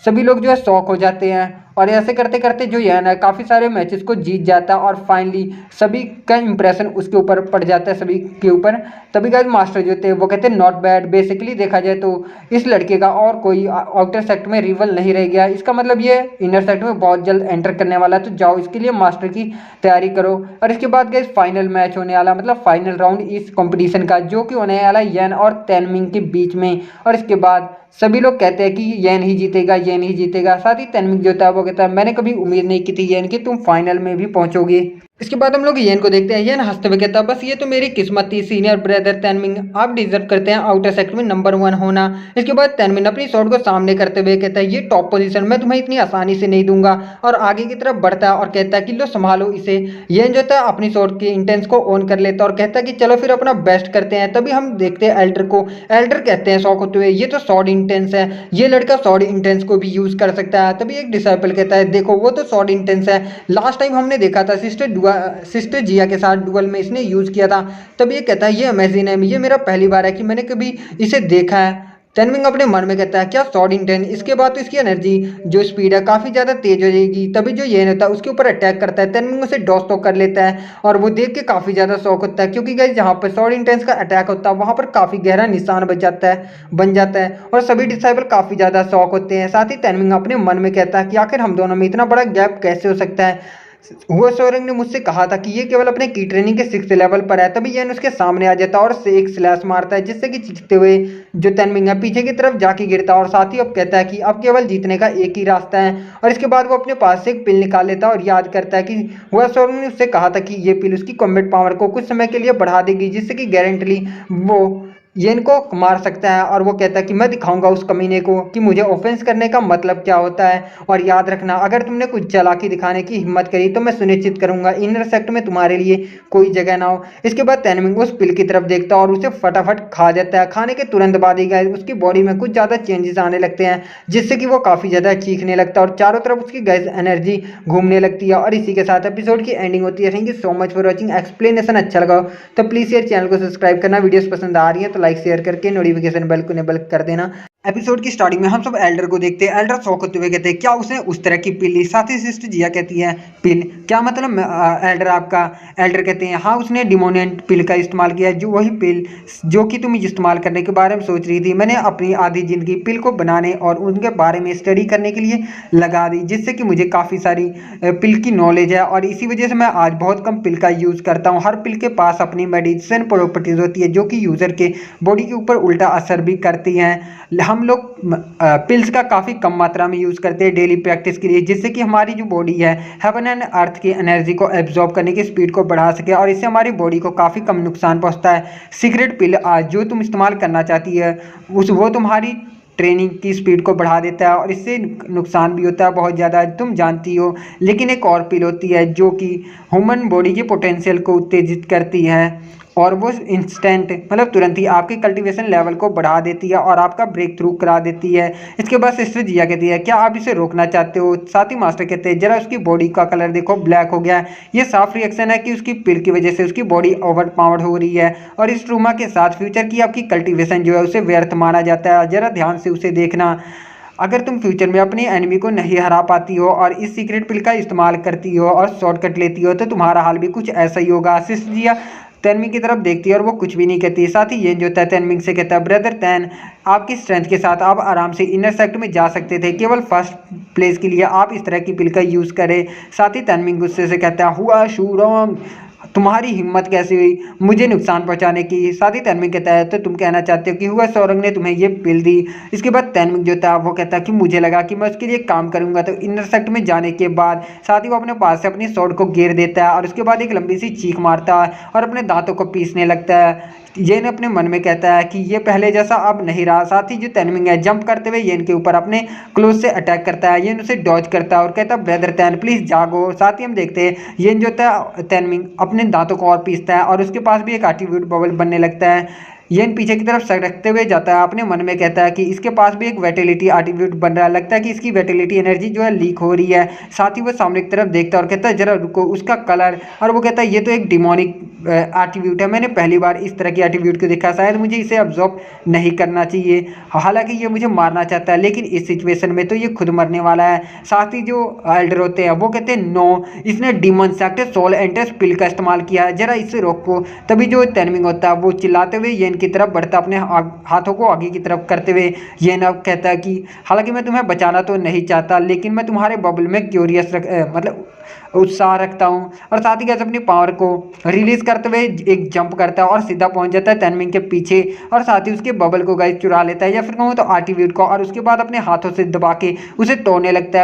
सभी लोग जो है शॉक हो जाते हैं, और ऐसे करते करते जो येन है काफ़ी सारे मैचेस को जीत जाता है, और फाइनली सभी का इंप्रेशन उसके ऊपर पड़ जाता है, सभी के ऊपर। तभी गाइस मास्टर जो थे वो कहते हैं नॉट बैड, बेसिकली देखा जाए तो इस लड़के का और कोई आउटर सेक्ट में रिवल नहीं रह गया, इसका मतलब ये इनर सेक्ट में बहुत जल्द एंटर करने वाला है, तो जाओ इसके लिए मास्टर की तैयारी करो। और इसके बाद गाइस फाइनल मैच होने वाला, मतलब फाइनल राउंड इस कॉम्पिटिशन का, जो कि होने वाला येन और तेनमिंग के बीच में। और इसके बाद सभी लोग कहते हैं कि येन ही जीतेगा, येन ही जीतेगा। साथ ही तेनमिंग जो था वो कहता है मैंने कभी उम्मीद नहीं की थी येन कि तुम फाइनल में भी पहुंचोगे। इसके बाद हम लोग येन को देखते हैं, येन हंसते हुए कहता है बस ये तो मेरी किस्मत थी सीनियर ब्रदर तेनमिंग, आप डिजर्व करते हैं आउटर सेक्टर में नंबर 1 होना। इसके बाद तेनमिंग अपनी शॉट को सामने करते हुए कहता है ये टॉप पोजीशन मैं तुम्हें इतनी आसानी से नहीं दूंगा, और आगे की तरफ बढ़ता है और कहता है कि लो संभालो इसे। येन जो था अपनी शॉट की इंटेंस को ऑन कर लेता है और कहता है कि चलो फिर अपना बेस्ट करते हैं। तभी हम देखते हैं एल्डर को, एल्डर कहते हैं शॉक होते हुए ये तो शॉर्ट इंटेंस है, ये लड़का शॉर्ट इंटेंस को भी यूज कर सकता है। तभी एक डिसाइपल कहता है देखो वो तो शॉर्ट इंटेंस है, लास्ट टाइम हमने देखा था सिस्टर जिया के साथ डुअल में इसने यूज किया था। तब ये कहता है ये अमेजिंग है, ये मेरा पहली बार है कि मैंने कभी इसे देखा है। तेनमिंग अपने मन में कहता है क्या शॉर्ट इंटेंस, इसके बाद तो इसकी एनर्जी जो स्पीड है काफ़ी ज़्यादा तेज हो जाएगी। तभी जो येन होता है उसके ऊपर अटैक करता है, तेनमिंग उसे डॉस तो कर लेता है, और वो देख के काफ़ी ज़्यादा शौक होता है, क्योंकि गाइस जहाँ पर शॉर्ट इंटेंस का अटैक होता है वहाँ पर काफ़ी गहरा निशान बन जाता है, और सभी डिसाइबल काफ़ी ज़्यादा शौक होते हैं। साथ ही तेनमिंग अपने मन में कहता है कि आखिर हम दोनों में इतना बड़ा गैप कैसे हो सकता है, हुआ शोरेंग ने मुझसे कहा था कि ये केवल अपने की ट्रेनिंग के 6th लेवल पर है। तभी येन उसके सामने आ जाता है और से एक स्लैश मारता है, जिससे कि जीतते हुए जो तेनमिंग है पीछे की तरफ जाके गिरता है, और साथ ही अब कहता है कि अब केवल जीतने का एक ही रास्ता है। और इसके बाद वो अपने पास से एक पिल निकाल लेता है और याद करता है कि हुआ शोरेंग ने उससे कहा था कि ये पिल उसकी कॉम्बैट पावर को कुछ समय के लिए बढ़ा देगी, जिससे कि गारंटली वो ये इनको मार सकता है और वो कहता है कि मैं दिखाऊंगा उस कमीने को कि मुझे ऑफेंस करने का मतलब क्या होता है, और याद रखना अगर तुमने कुछ चालाकी दिखाने की हिम्मत करी तो मैं सुनिश्चित करूंगा इनर सेक्ट में तुम्हारे लिए कोई जगह ना हो। इसके बाद तैनमिंग उस पिल की तरफ देखता है और उसे फटाफट खा जाता है। खाने के तुरंत बाद ही गैस उसकी बॉडी में कुछ ज़्यादा चेंजेस आने लगते हैं, जिससे कि वो काफ़ी ज़्यादा चीखने लगता है और चारों तरफ उसकी गैस एनर्जी घूमने लगती है। और इसी के साथ एपिसोड की एंडिंग होती है। Thank you so much for watching. Explanation अच्छा लगा हो तो प्लीज़ यार चैनल को सब्सक्राइब करना, वीडियोस पसंद आ रही है तो लाइक शेयर करके नोटिफिकेशन बेल को इनेबल कर देना। एपिसोड की स्टार्टिंग में हम सब एल्डर को देखते हैं। एल्डर शौक होते हुए कहते हैं क्या उसने उस तरह की पिल ली। साथ ही सिस्टर जिया कहती है पिल क्या मतलब एल्डर आपका। एल्डर कहते हैं हाँ उसने डिमोनेंट पिल का इस्तेमाल किया है, जो वही पिल जो कि तुम इस्तेमाल करने के बारे में सोच रही थी। मैंने अपनी आधी जिंदगी पिल को बनाने और उनके बारे में स्टडी करने के लिए लगा दी, जिससे कि मुझे काफ़ी सारी पिल की नॉलेज है और इसी वजह से मैं आज बहुत कम पिल का यूज़ करता हूँ। हर पिल के पास अपनी मेडिसिन प्रॉपर्टीज होती है जो कि यूज़र के बॉडी के ऊपर उल्टा असर भी करती हैं। हम लोग पिल्स का काफ़ी कम मात्रा में यूज़ करते हैं डेली प्रैक्टिस के लिए, जिससे कि हमारी जो बॉडी है हेवन एंड अर्थ की एनर्जी को एब्जॉर्ब करने की स्पीड को बढ़ा सके और इससे हमारी बॉडी को काफ़ी कम नुकसान पहुंचता है। सीक्रेट पिल जो तुम इस्तेमाल करना चाहती है वो तुम्हारी ट्रेनिंग की स्पीड को बढ़ा देता है और इससे नुकसान भी होता है बहुत ज़्यादा, तुम जानती हो। लेकिन एक और पिल होती है जो कि ह्यूमन बॉडी के पोटेंशियल को उत्तेजित करती है और वो इंस्टेंट मतलब तुरंत ही आपके कल्टीवेशन लेवल को बढ़ा देती है और आपका ब्रेक थ्रू करा देती है। इसके बाद सिस्टर जिया कहती है क्या आप इसे रोकना चाहते हो। साथ ही मास्टर कहते हैं जरा उसकी बॉडी का कलर देखो, ब्लैक हो गया है। ये साफ रिएक्शन है कि उसकी पिल की वजह से उसकी बॉडी ओवर पावर्ड हो रही है और इस ट्रूमा के साथ फ्यूचर की आपकी कल्टीवेशन जो है उसे व्यर्थ माना जाता है। जरा ध्यान से उसे देखना। अगर तुम फ्यूचर में अपनी एनिमी को नहीं हरा पाती हो और इस सीक्रेट पिल का इस्तेमाल करती हो और शॉर्टकट लेती हो तो तुम्हारा हाल भी कुछ ऐसा ही होगा। सिस्टर जिया तैनमिंग की तरफ देखती है और वो कुछ भी नहीं कहती। साथ ही ये जो तैनमिंग से कहता है ब्रदर तैन आपकी स्ट्रेंथ के साथ आप आराम से इनर सेक्ट में जा सकते थे, केवल फर्स्ट प्लेस के लिए आप इस तरह की पिल का यूज़ करें। साथ ही तैनमिंग गुस्से से कहता है हुआ शूरम तुम्हारी हिम्मत कैसे हुई मुझे नुकसान पहुंचाने की। साथ ही तैनमिंग कहता है तो तुम कहना चाहते हो कि हुआ सौरंग ने तुम्हें ये पिल दी। इसके बाद तैनमिंग जो था वो कहता है कि मुझे लगा कि मैं उसके लिए काम करूंगा। तो इनर सेक्ट में जाने के बाद साथ ही वो अपने पास से अपनी स्वॉर्ड को घेर देता है और उसके बाद एक लंबी सी चीख मारता है और अपने दांतों को पीसने लगता है। येन अपने मन में कहता है कि ये पहले जैसा अब नहीं रहा। साथ ही जो तैनमिंग है जंप करते हुए येन के ऊपर अपने क्लोज से अटैक करता है। येन उसे डॉज करता है और कहता है ब्रदर तैन प्लीज जागो। साथ ही हम देखते हैं येन जो था तैनमिंग अपने दांतों को और पीसता है और उसके पास भी एक एटीट्यूड बबल बनने लगता है। येन पीछे की तरफ सरकते हुए जाता है, अपने मन में कहता है कि इसके पास भी एक वेटिलिटी एटीट्यूड बन रहा है, लगता है कि इसकी वेटिलिटी एनर्जी जो है लीक हो रही है। साथ ही वो सामने की तरफ देखता है और कहता है जरा रुको उसका कलर, और वो कहता है ये तो एक डिमोनिक एट्रीब्यूट है, मैंने पहली बार इस तरह की एट्रीब्यूट को देखा, शायद मुझे इसे अब्जॉर्ब नहीं करना चाहिए। हालांकि ये मुझे मारना चाहता है लेकिन इस सिचुएशन में तो ये खुद मरने वाला है। साथ ही जो एल्डर होते हैं वो कहते हैं नो इसने डीमन सेक्ट सोल एंटर्स पिल का इस्तेमाल किया है, जरा इसे रोको। तभी जो तैनमिंग होता है वो चिल्लाते हुए येन की तरफ बढ़ता, अपने हाथों को आगे की तरफ करते हुए येन अब कहता है कि हालांकि मैं तुम्हें बचाना तो नहीं चाहता लेकिन मैं तुम्हारे बबल में क्यूरियस मतलब उत्साह रखता हूँ। और साथ ही कैसे अपनी पावर को रिलीज करते हुए एक जंप करता है और सीधा पहुंच जाता है तैनमिंग के पीछे और साथ ही उसके बबल को गाइस चुरा लेता है या फिर कहूँ तो एट्रीब्यूट को, और उसके बाद अपने हाथों से दबा के उसे तोड़ने लगता है।